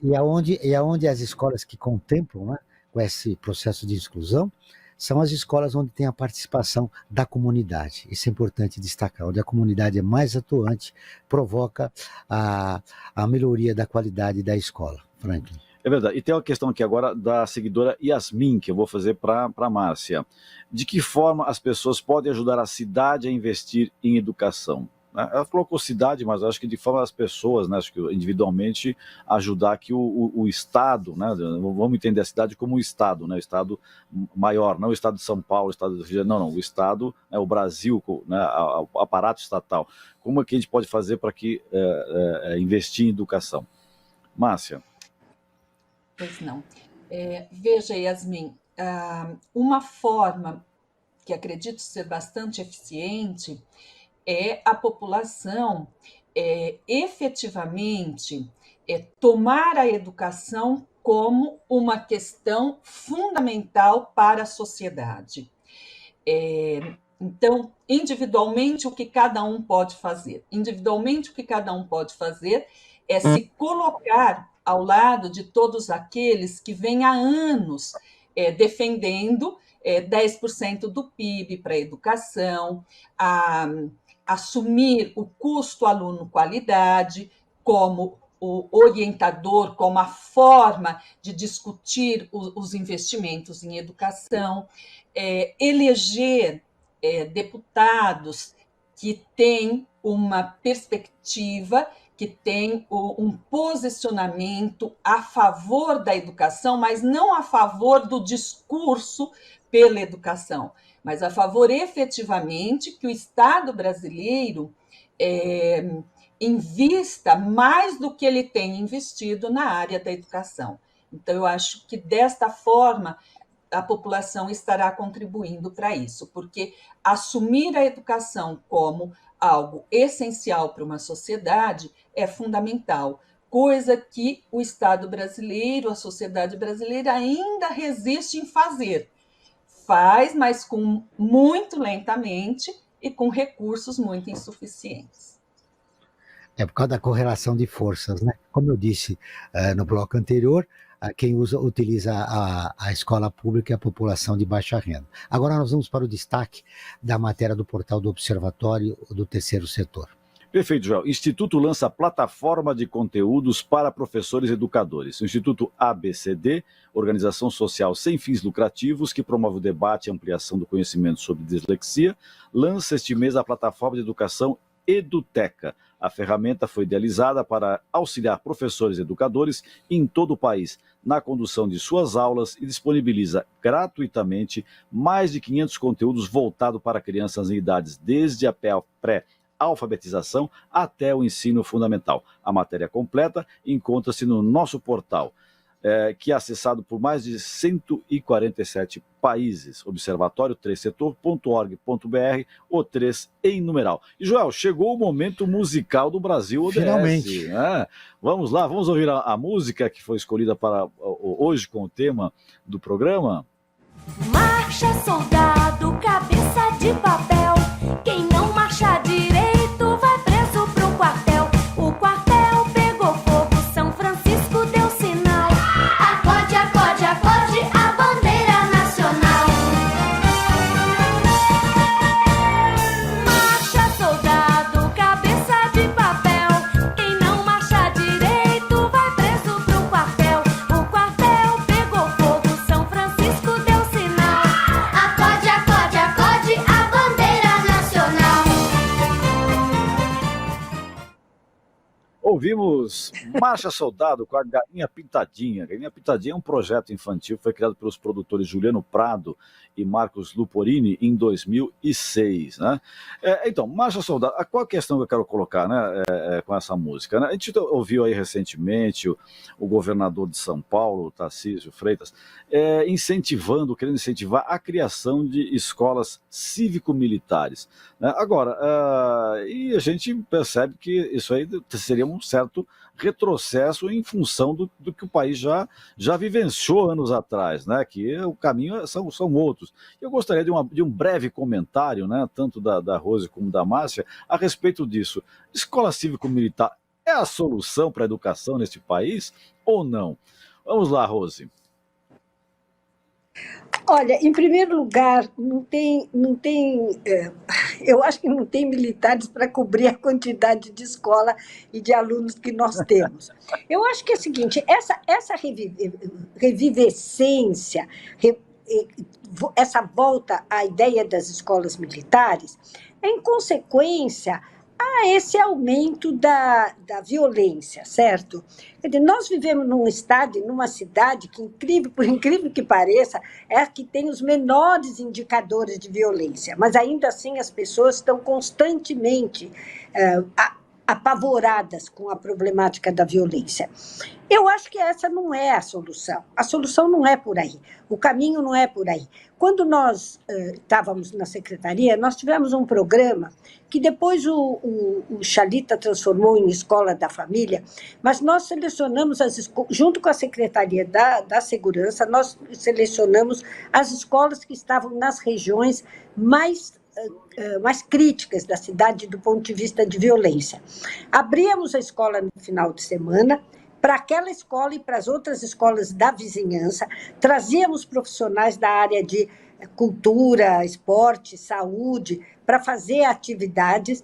E aonde as escolas que contemplam, né, com esse processo de exclusão, são as escolas onde tem a participação da comunidade. Isso é importante destacar. Onde a comunidade é mais atuante, provoca a melhoria da qualidade da escola. Franklin. É verdade. E tem uma questão aqui agora da seguidora Yasmin, que eu vou fazer para a Márcia. De que forma as pessoas podem ajudar a cidade a investir em educação? Ela colocou cidade, mas acho que de forma as pessoas, né, acho que individualmente, ajudar que o Estado, né, vamos entender a cidade como o Estado, né, o Estado maior, não o Estado de São Paulo, o Estado do Rio de Janeiro, não, o Estado, né, o Brasil, né, o aparato estatal. Como é que a gente pode fazer para que investir em educação? Márcia. Pois não. Veja, Yasmin, uma forma que acredito ser bastante eficiente é a população efetivamente tomar a educação como uma questão fundamental para a sociedade. Então, individualmente, o que cada um pode fazer? Individualmente, o que cada um pode fazer é se colocar ao lado de todos aqueles que vêm há anos defendendo 10% do PIB para a educação, assumir o custo aluno-qualidade como o orientador, como a forma de discutir os investimentos em educação, eleger deputados que têm uma perspectiva, que têm um posicionamento a favor da educação, mas não a favor do discurso pela educação, mas a favor efetivamente que o Estado brasileiro invista mais do que ele tem investido na área da educação. Então, eu acho que desta forma a população estará contribuindo para isso, porque assumir a educação como algo essencial para uma sociedade é fundamental, coisa que o Estado brasileiro, a sociedade brasileira ainda resiste em fazer. Faz, mas muito lentamente e com recursos muito insuficientes. É por causa da correlação de forças, né? Como eu disse no bloco anterior, quem utiliza a escola pública é a população de baixa renda. Agora nós vamos para o destaque da matéria do portal do Observatório do Terceiro Setor. Perfeito, Joel. Instituto lança plataforma de conteúdos para professores e educadores. O Instituto ABCD, organização social sem fins lucrativos, que promove o debate e ampliação do conhecimento sobre dislexia, lança este mês a plataforma de educação Eduteca. A ferramenta foi idealizada para auxiliar professores e educadores em todo o país na condução de suas aulas e disponibiliza gratuitamente mais de 500 conteúdos voltados para crianças em idades desde a pré-alfabetização até o ensino fundamental. A matéria completa encontra-se no nosso portal, que é acessado por mais de 147 países. Observatório3setor.org.br, o 3 em numeral. E, Joel, chegou o momento musical do Brasil ODS. Finalmente. Vamos lá, vamos ouvir a música que foi escolhida para hoje com o tema do programa. Marcha, soldado, cabeça de papel. Quem não marcha direito vai preso pro quartel. O quartel pegou fogo, São Francisco deu sinal. Acorde, acorde, acorde a bandeira nacional. Marcha, soldado, cabeça de papel. Quem não marcha direito vai preso pro quartel. O quartel pegou fogo, São Francisco deu sinal. Acorde, acorde, acorde a bandeira nacional. Ouvimos Marcha Soldado com a Galinha Pintadinha. Galinha Pintadinha é um projeto infantil, foi criado pelos produtores Juliano Prado e Marcos Luporini em 2006. Né? Então, Marcha Soldado, qual a questão que eu quero colocar, né, com essa música? Né? A gente ouviu aí recentemente o governador de São Paulo, Tarcísio Freitas, querendo incentivar a criação de escolas cívico-militares. Né? Agora, e a gente percebe que isso aí seria um certo retrocesso em função do que o país já vivenciou anos atrás, né? Que o caminho são outros. Eu gostaria de um breve comentário, né, tanto da Rose como da Márcia, a respeito disso. Escola cívico-militar é a solução para a educação neste país ou não? Vamos lá, Rose. Olha, em primeiro lugar, eu acho que não tem militares para cobrir a quantidade de escola e de alunos que nós temos. Eu acho que é o seguinte, essa revivescência, essa volta à ideia das escolas militares, é em consequência a esse aumento da violência, certo? Quer dizer, nós vivemos num estado, numa cidade que, por incrível que pareça, é a que tem os menores indicadores de violência, mas ainda assim as pessoas estão constantemente apavoradas com a problemática da violência. Eu acho que essa não é a solução. A solução não é por aí. O caminho não é por aí. Quando nós estávamos na secretaria, nós tivemos um programa que depois o Chalita transformou em Escola da Família, mas nós selecionamos, junto com a Secretaria da Segurança, nós selecionamos as escolas que estavam nas regiões mais críticas da cidade do ponto de vista de violência. Abríamos a escola no final de semana, para aquela escola e para as outras escolas da vizinhança, trazíamos profissionais da área de cultura, esporte, saúde, para fazer atividades,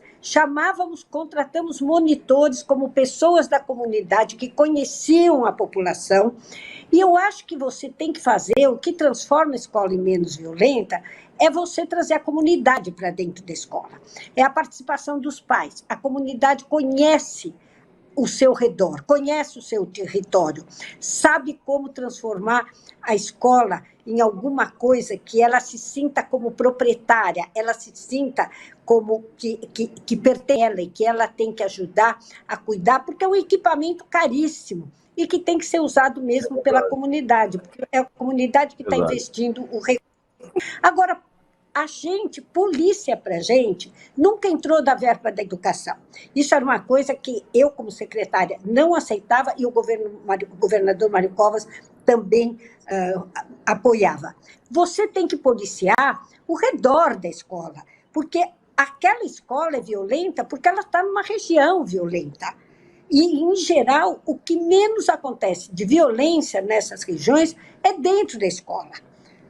contratamos monitores como pessoas da comunidade que conheciam a população, e eu acho que você tem que fazer, o que transforma a escola em menos violenta, é você trazer a comunidade para dentro da escola. É a participação dos pais. A comunidade conhece o seu redor, conhece o seu território, sabe como transformar a escola em alguma coisa que ela se sinta como proprietária, ela se sinta como que pertence a ela e que ela tem que ajudar a cuidar, porque é um equipamento caríssimo e que tem que ser usado mesmo pela comunidade, porque é a comunidade que está investindo o recurso. Agora, a gente, polícia para a gente, nunca entrou da verba da educação. Isso era uma coisa que eu, como secretária, não aceitava e o governador Mário Covas também apoiava. Você tem que policiar o redor da escola, porque aquela escola é violenta porque ela está numa região violenta. E, em geral, o que menos acontece de violência nessas regiões é dentro da escola.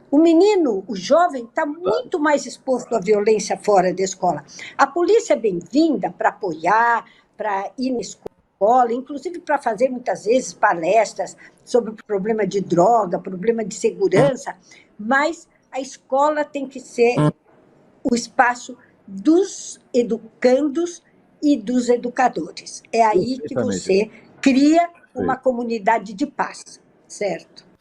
O menino, o jovem, está muito mais exposto à violência fora da escola. A polícia é bem-vinda para apoiar, para ir na escola, inclusive para fazer, muitas vezes, palestras sobre o problema de droga, problema de segurança, mas a escola tem que ser o espaço dos educandos e dos educadores. É aí que você cria uma comunidade de paz, certo?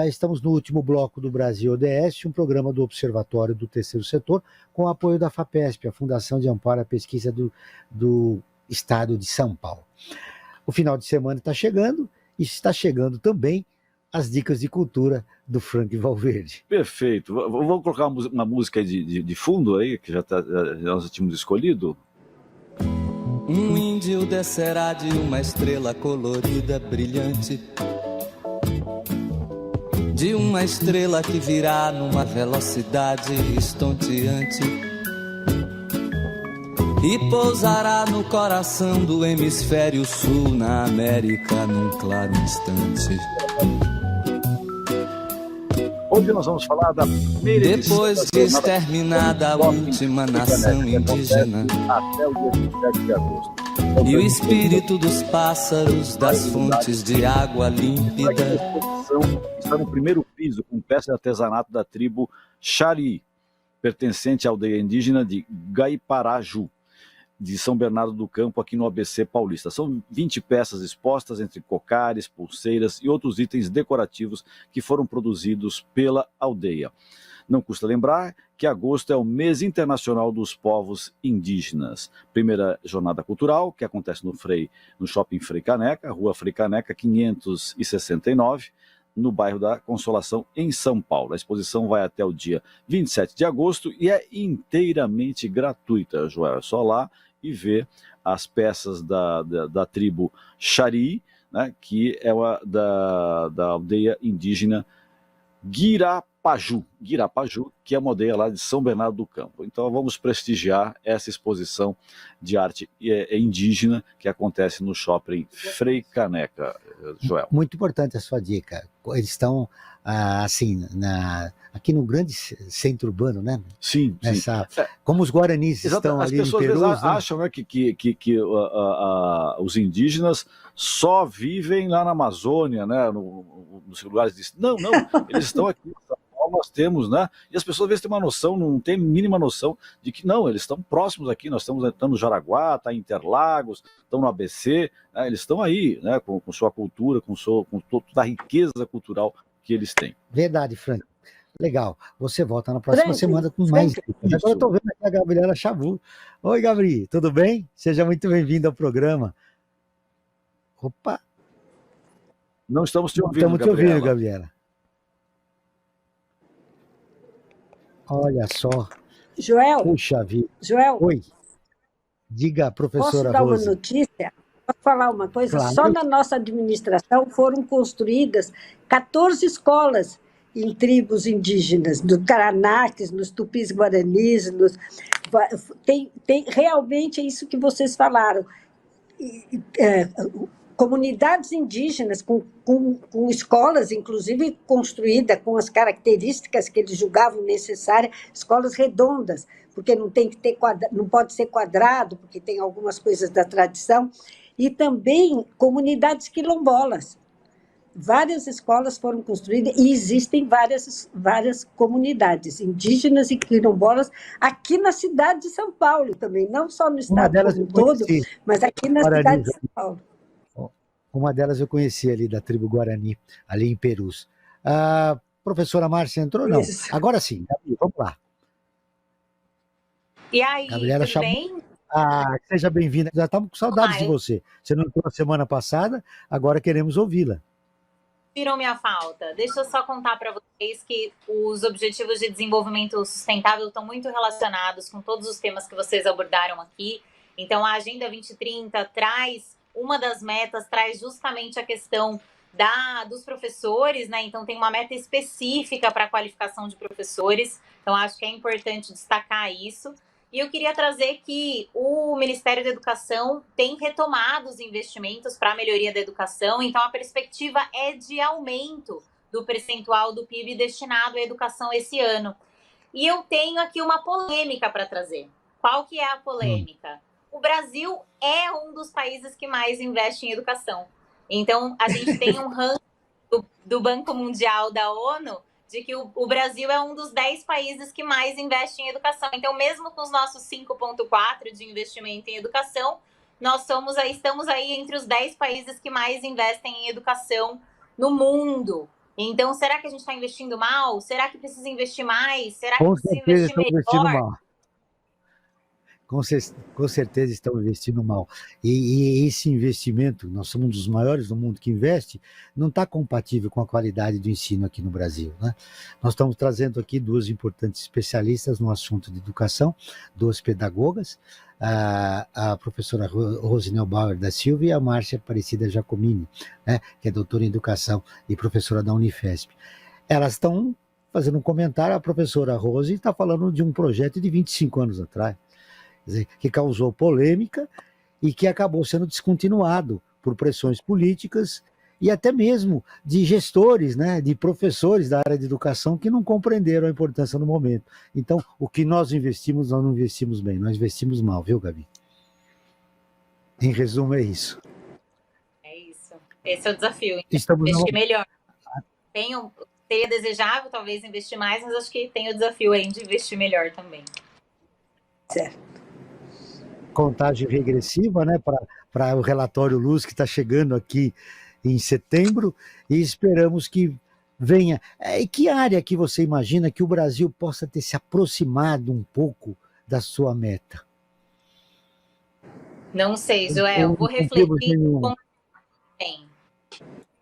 Estamos no último bloco do Brasil ODS, um programa do Observatório do Terceiro Setor, com o apoio da FAPESP, a Fundação de Amparo à Pesquisa do Estado de São Paulo. O final de semana está chegando, e está chegando também as dicas de cultura do Frank Valverde. Perfeito. Vamos colocar uma música de fundo aí, que nós tínhamos escolhido. Um índio descerá de uma estrela colorida, brilhante, de uma estrela que virá numa velocidade estonteante e pousará no coração do hemisfério sul, na América, num claro instante. Hoje nós vamos falar da primeira depois de exterminada a última nação indígena até o dia 27 de agosto. E o espírito dos pássaros, das fontes de água límpida. A exposição está no primeiro piso, com peças de artesanato da tribo Xari, pertencente à aldeia indígena de Gaiparaju, de São Bernardo do Campo, aqui no ABC Paulista. São 20 peças expostas entre cocares, pulseiras e outros itens decorativos que foram produzidos pela aldeia. Não custa lembrar que agosto é o mês internacional dos povos indígenas. Primeira jornada cultural, que acontece no Shopping Frei Caneca, Rua Frei Caneca, 569, no bairro da Consolação, em São Paulo. A exposição vai até o dia 27 de agosto e é inteiramente gratuita, Joel. É só lá e ver as peças da tribo Xari, né, que é da aldeia indígena Guirapaju, que é uma aldeia lá de São Bernardo do Campo. Então vamos prestigiar essa exposição de arte indígena que acontece no Shopping Frei Caneca, Joel. Muito importante a sua dica. Eles estão assim, aqui no grande centro urbano, né? Sim, sim. Como os guaranis estão ali em Peru. As pessoas acham, né, que os indígenas só vivem lá na Amazônia, né, nos lugares Não, eles estão aqui. Nós temos, né? E as pessoas às vezes têm uma noção, não tem mínima noção de que não, eles estão próximos aqui, nós estamos no Jaraguá, está em Interlagos, estão no ABC, né? Eles estão aí, né? Com sua cultura, com toda a riqueza cultural que eles têm. Verdade, Frank. Legal. Você volta na próxima semana com mais. Agora eu estou vendo aqui a Gabriela Chavu. Oi, Gabriel, tudo bem? Seja muito bem-vindo ao programa. Opa! Não estamos te ouvindo, Estamos te ouvindo, Gabriela. Olha só. Joel. Puxa vida. Joel. Oi. Diga, professora Posso dar Rose. uma notícia? Posso falar uma coisa? Claro. Só na nossa administração foram construídas 14 escolas em tribos indígenas, no Taranaques, nos Tupis-Guaranis, realmente é isso que vocês falaram. Comunidades indígenas com escolas, inclusive construídas com as características que eles julgavam necessárias, escolas redondas, porque não pode ser quadrado, porque tem algumas coisas da tradição, e também comunidades quilombolas. Várias escolas foram construídas e existem várias comunidades indígenas e quilombolas aqui na cidade de São Paulo também, não só no estado como um todo, mas aqui na cidade de São Paulo. Uma delas eu conheci ali da tribo Guarani, ali em Perus. A professora Márcia entrou? Não. Isso. Agora sim, Gabi, vamos lá. E aí, Gabriela tudo bem? Seja bem-vinda. Já estamos com saudades de você. Você não entrou na semana passada, agora queremos ouvi-la. Viram minha falta. Deixa eu só contar para vocês que os Objetivos de Desenvolvimento Sustentável estão muito relacionados com todos os temas que vocês abordaram aqui. Então, a Agenda 2030 uma das metas traz justamente a questão dos professores, né? Então, tem uma meta específica para a qualificação de professores. Então, acho que é importante destacar isso. E eu queria trazer que o Ministério da Educação tem retomado os investimentos para a melhoria da educação, então a perspectiva é de aumento do percentual do PIB destinado à educação esse ano. E eu tenho aqui uma polêmica para trazer. Qual que é a polêmica? O Brasil é um dos países que mais investe em educação. Então, a gente tem um ranking do Banco Mundial da ONU de que o Brasil é um dos 10 países que mais investe em educação. Então, mesmo com os nossos 5,4% de investimento em educação, nós estamos aí entre os 10 países que mais investem em educação no mundo. Então, será que a gente está investindo mal? Será que precisa investir mais? Será que precisa investir melhor? Com certeza estão investindo mal. E esse investimento, nós somos um dos maiores do mundo que investe, não está compatível com a qualidade do ensino aqui no Brasil, né? Nós estamos trazendo aqui duas importantes especialistas no assunto de educação, duas pedagogas, a professora Rose Neubauer da Silva e a Márcia Aparecida Giacomini, né, que é doutora em educação e professora da Unifesp. Elas estão fazendo um comentário, a professora Rose está falando de um projeto de 25 anos atrás, que causou polêmica e que acabou sendo descontinuado por pressões políticas e até mesmo de gestores, né, de professores da área de educação que não compreenderam a importância no momento. Então, o que nós investimos, nós não investimos bem, nós investimos mal, viu, Gabi? Em resumo, é isso. É isso. Esse é o desafio. Estamos investir melhor. Seria desejável, talvez, investir mais, mas acho que tem o desafio aí de investir melhor também. Certo. Contagem regressiva, né, para o relatório Luz que está chegando aqui em setembro e esperamos que venha. E que área que você imagina que o Brasil possa ter se aproximado um pouco da sua meta? Não sei, Joel, vou refletir.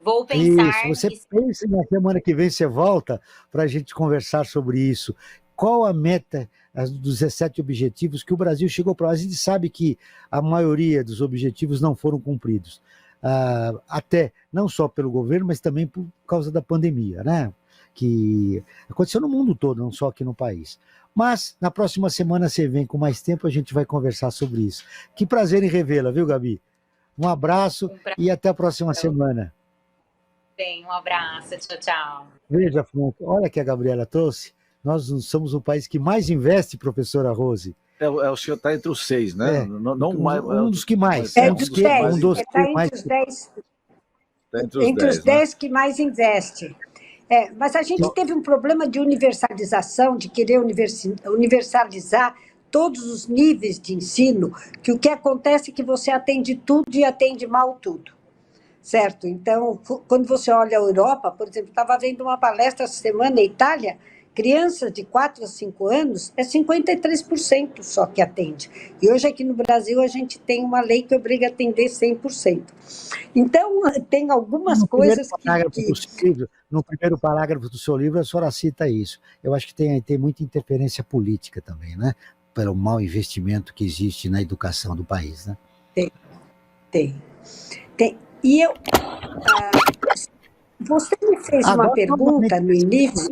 Vou pensar. Isso, você pensa na semana que vem, você volta para a gente conversar sobre isso. Qual a meta dos 17 objetivos que o Brasil chegou para? A gente sabe que a maioria dos objetivos não foram cumpridos, até não só pelo governo, mas também por causa da pandemia, né? Que aconteceu no mundo todo, não só aqui no país. Mas na próxima semana você vem com mais tempo, a gente vai conversar sobre isso. Que prazer em revê-la, viu, Gabi? Um abraço e até a próxima semana. Bem, um abraço, tchau, tchau. Veja, Franco, olha que a Gabriela trouxe. Nós somos o país que mais investe, professora Rose. O senhor está entre os 6, né? Um dos que mais. Entre os 10 que mais investe. Mas a gente teve um problema de universalização, de querer universalizar todos os níveis de ensino, que o que acontece é que você atende tudo e atende mal tudo. Certo? Então, quando você olha a Europa, por exemplo, estava vendo uma palestra essa semana na Itália, Crianças de 4 a 5 anos, é 53% só que atende. E hoje aqui no Brasil a gente tem uma lei que obriga a atender 100%. Então, tem algumas coisas No primeiro parágrafo do seu livro, a senhora cita isso. Eu acho que tem muita interferência política também, né? Pelo mau investimento que existe na educação do país, né? Tem. E você me fez uma pergunta no início.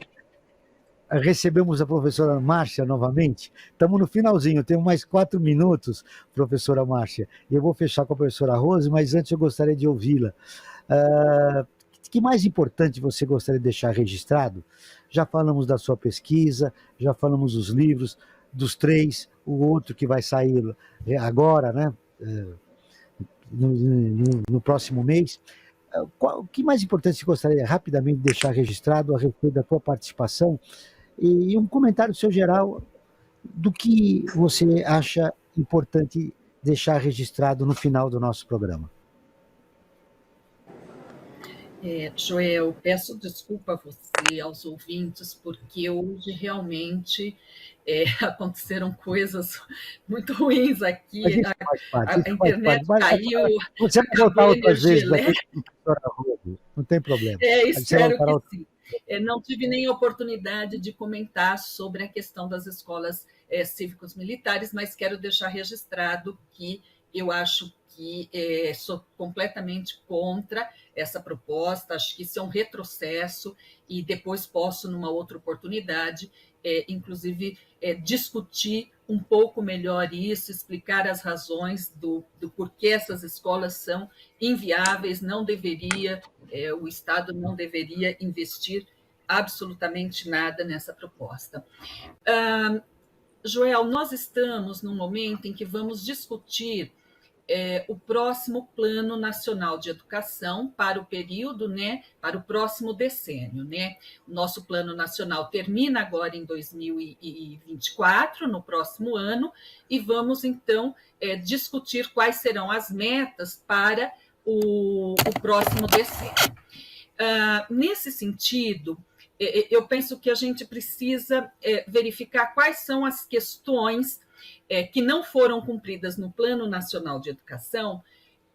Recebemos a professora Márcia novamente. Estamos no finalzinho, temos mais 4 minutos, professora Márcia. Eu vou fechar com a professora Rose, mas antes eu gostaria de ouvi-la. O que mais importante você gostaria de deixar registrado? Já falamos da sua pesquisa, já falamos dos livros, dos 3, o outro que vai sair agora, né? No próximo mês. O que mais importante você gostaria rapidamente de deixar registrado a respeito da tua participação? E um comentário seu geral do que você acha importante deixar registrado no final do nosso programa. Joel, peço desculpa a você, aos ouvintes, porque hoje realmente aconteceram coisas muito ruins aqui. A internet caiu. Você vai voltar outras vezes, não tem problema. Espero que sim. Não tive nem oportunidade de comentar sobre a questão das escolas cívicos militares, mas quero deixar registrado que eu acho que sou completamente contra essa proposta, acho que isso é um retrocesso e depois posso, numa outra oportunidade, inclusive discutir um pouco melhor isso, explicar as razões do porquê essas escolas são inviáveis, não deveria, o Estado não deveria investir absolutamente nada nessa proposta. Joel, nós estamos num momento em que vamos discutir o próximo Plano Nacional de Educação para o período, né, para o próximo decênio, né? O nosso Plano Nacional termina agora em 2024, no próximo ano, e vamos, então, discutir quais serão as metas para o próximo decênio. Nesse sentido, eu penso que a gente precisa verificar quais são as questões que não foram cumpridas no Plano Nacional de Educação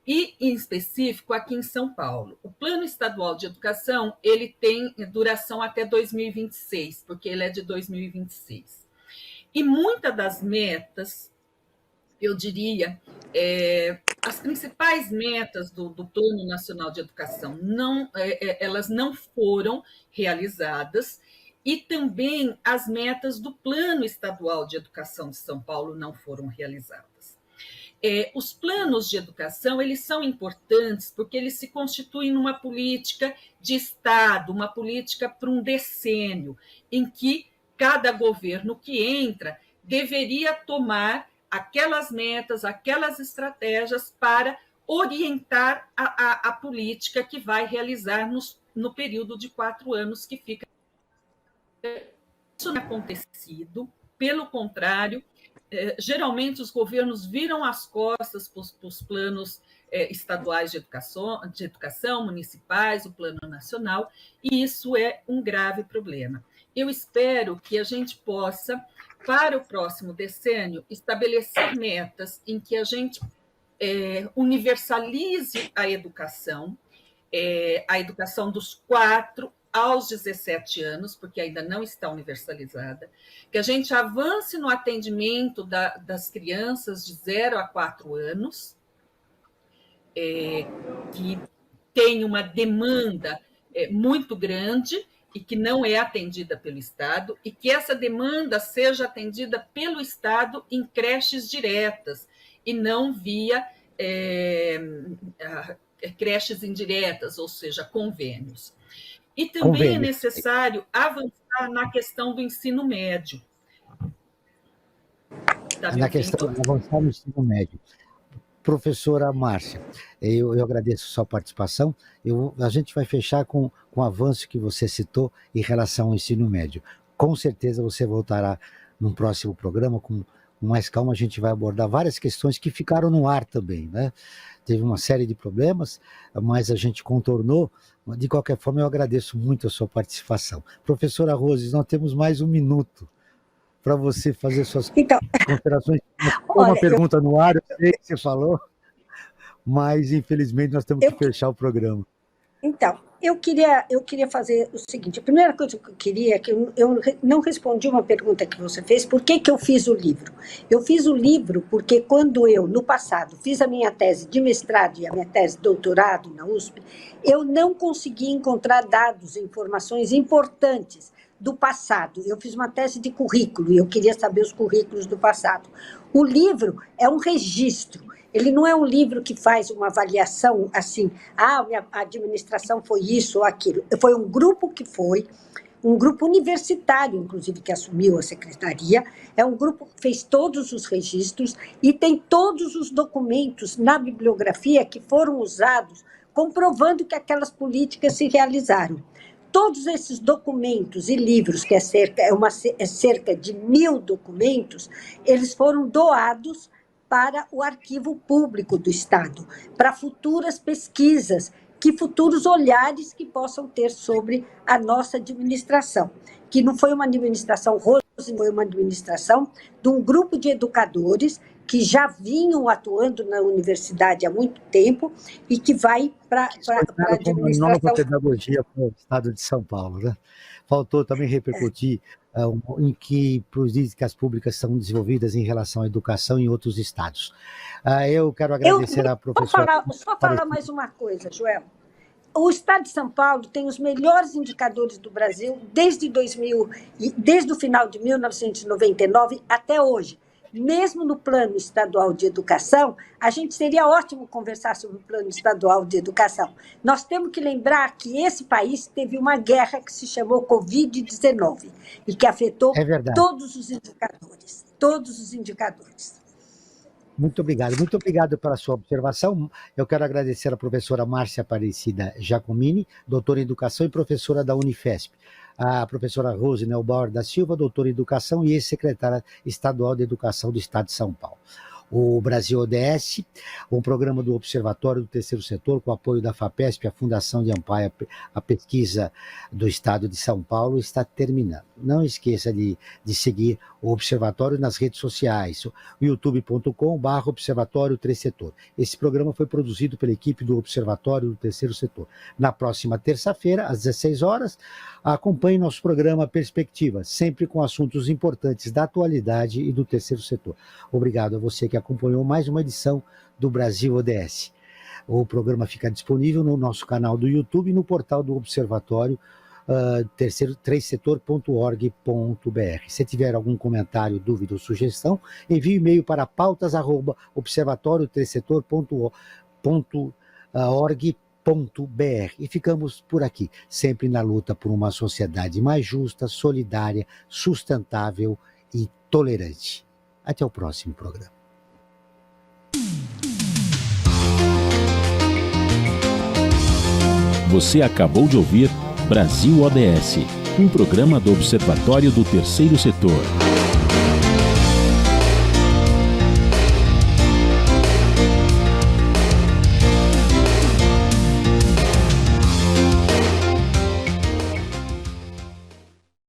e, em específico, aqui em São Paulo. O Plano Estadual de Educação ele tem duração até 2026, porque ele é de 2026. E muitas das metas, eu diria, as principais metas do Plano Nacional de Educação, elas não foram realizadas, e também as metas do Plano Estadual de Educação de São Paulo não foram realizadas. Os planos de educação eles são importantes porque eles se constituem numa política de Estado, uma política para um decênio, em que cada governo que entra deveria tomar aquelas metas, aquelas estratégias para orientar a política que vai realizar no período de 4 anos que fica. Isso não é acontecido, pelo contrário, geralmente os governos viram as costas para os planos estaduais de educação, municipais, o plano nacional, e isso é um grave problema. Eu espero que a gente possa, para o próximo decênio, estabelecer metas em que a gente universalize a educação dos 4 aos 17 anos, porque ainda não está universalizada, que a gente avance no atendimento das crianças de 0 a 4 anos, que tem uma demanda muito grande e que não é atendida pelo Estado, e que essa demanda seja atendida pelo Estado em creches diretas, e não via creches indiretas, ou seja, convênios. E também é necessário avançar na questão do ensino médio. Na questão de avançar no ensino médio. Professora Márcia, eu agradeço a sua participação. A gente vai fechar com o avanço que você citou em relação ao ensino médio. Com certeza você voltará num próximo programa com com mais calma a gente vai abordar várias questões que ficaram no ar também, né? Teve uma série de problemas, mas a gente contornou. De qualquer forma, eu agradeço muito a sua participação. Professora Rose, nós temos mais 1 minuto para você fazer suas considerações. Uma pergunta no ar, eu sei que você falou, mas infelizmente nós temos que fechar o programa. Então, eu queria fazer o seguinte: a primeira coisa que eu queria é que eu não respondi uma pergunta que você fez. Por que eu fiz o livro? Eu fiz o livro porque quando eu, no passado, fiz a minha tese de mestrado e a minha tese de doutorado na USP, eu não consegui encontrar dados e informações importantes do passado. Eu fiz uma tese de currículo e eu queria saber os currículos do passado. O livro é um registro. Ele não é um livro que faz uma avaliação assim, minha administração foi isso ou aquilo. Foi um grupo um grupo universitário, inclusive, que assumiu a secretaria. É um grupo que fez todos os registros e tem todos os documentos na bibliografia que foram usados, comprovando que aquelas políticas se realizaram. Todos esses documentos e livros, que é cerca de 1.000 documentos, eles foram doados para o arquivo público do Estado, para futuras pesquisas, futuros olhares que possam ter sobre a nossa administração, que não foi uma administração Rose, foi uma administração de um grupo de educadores que já vinham atuando na universidade há muito tempo e que vai para a administração... Nova pedagogia para o Estado de São Paulo, né? Faltou também repercutir em que políticas públicas são desenvolvidas em relação à educação em outros estados. Eu quero agradecer à professora... Só falar mais uma coisa, Joel. O Estado de São Paulo tem os melhores indicadores do Brasil desde o final de 1999 até hoje. Mesmo no plano estadual de educação, a gente seria ótimo conversar sobre o plano estadual de educação. Nós temos que lembrar que esse país teve uma guerra que se chamou Covid-19 e que afetou todos os indicadores. Muito obrigado pela sua observação. Eu quero agradecer à professora Márcia Aparecida Giacomini, doutora em Educação e professora da Unifesp. A professora Rose Neubauer da Silva, doutora em Educação e ex-secretária estadual de Educação do Estado de São Paulo. O Brasil ODS, um programa do Observatório do Terceiro Setor, com apoio da FAPESP, a Fundação de Amparo à Pesquisa do Estado de São Paulo, está terminando. Não esqueça de seguir o Observatório nas redes sociais, youtube.com/Observatório Terceiro Setor. Esse programa foi produzido pela equipe do Observatório do Terceiro Setor. Na próxima terça-feira, às 16 horas, acompanhe nosso programa Perspectiva, sempre com assuntos importantes da atualidade e do terceiro setor. Obrigado a você que acompanhou mais uma edição do Brasil ODS. O programa fica disponível no nosso canal do YouTube e no portal do Observatório, terceitosetor.org.br. Se tiver algum comentário, dúvida ou sugestão, envie e-mail para pautas@observatoriotercetor.org.br. E ficamos por aqui, sempre na luta por uma sociedade mais justa, solidária, sustentável e tolerante. Até o próximo programa. Você acabou de ouvir Brasil ODS, um programa do Observatório do Terceiro Setor.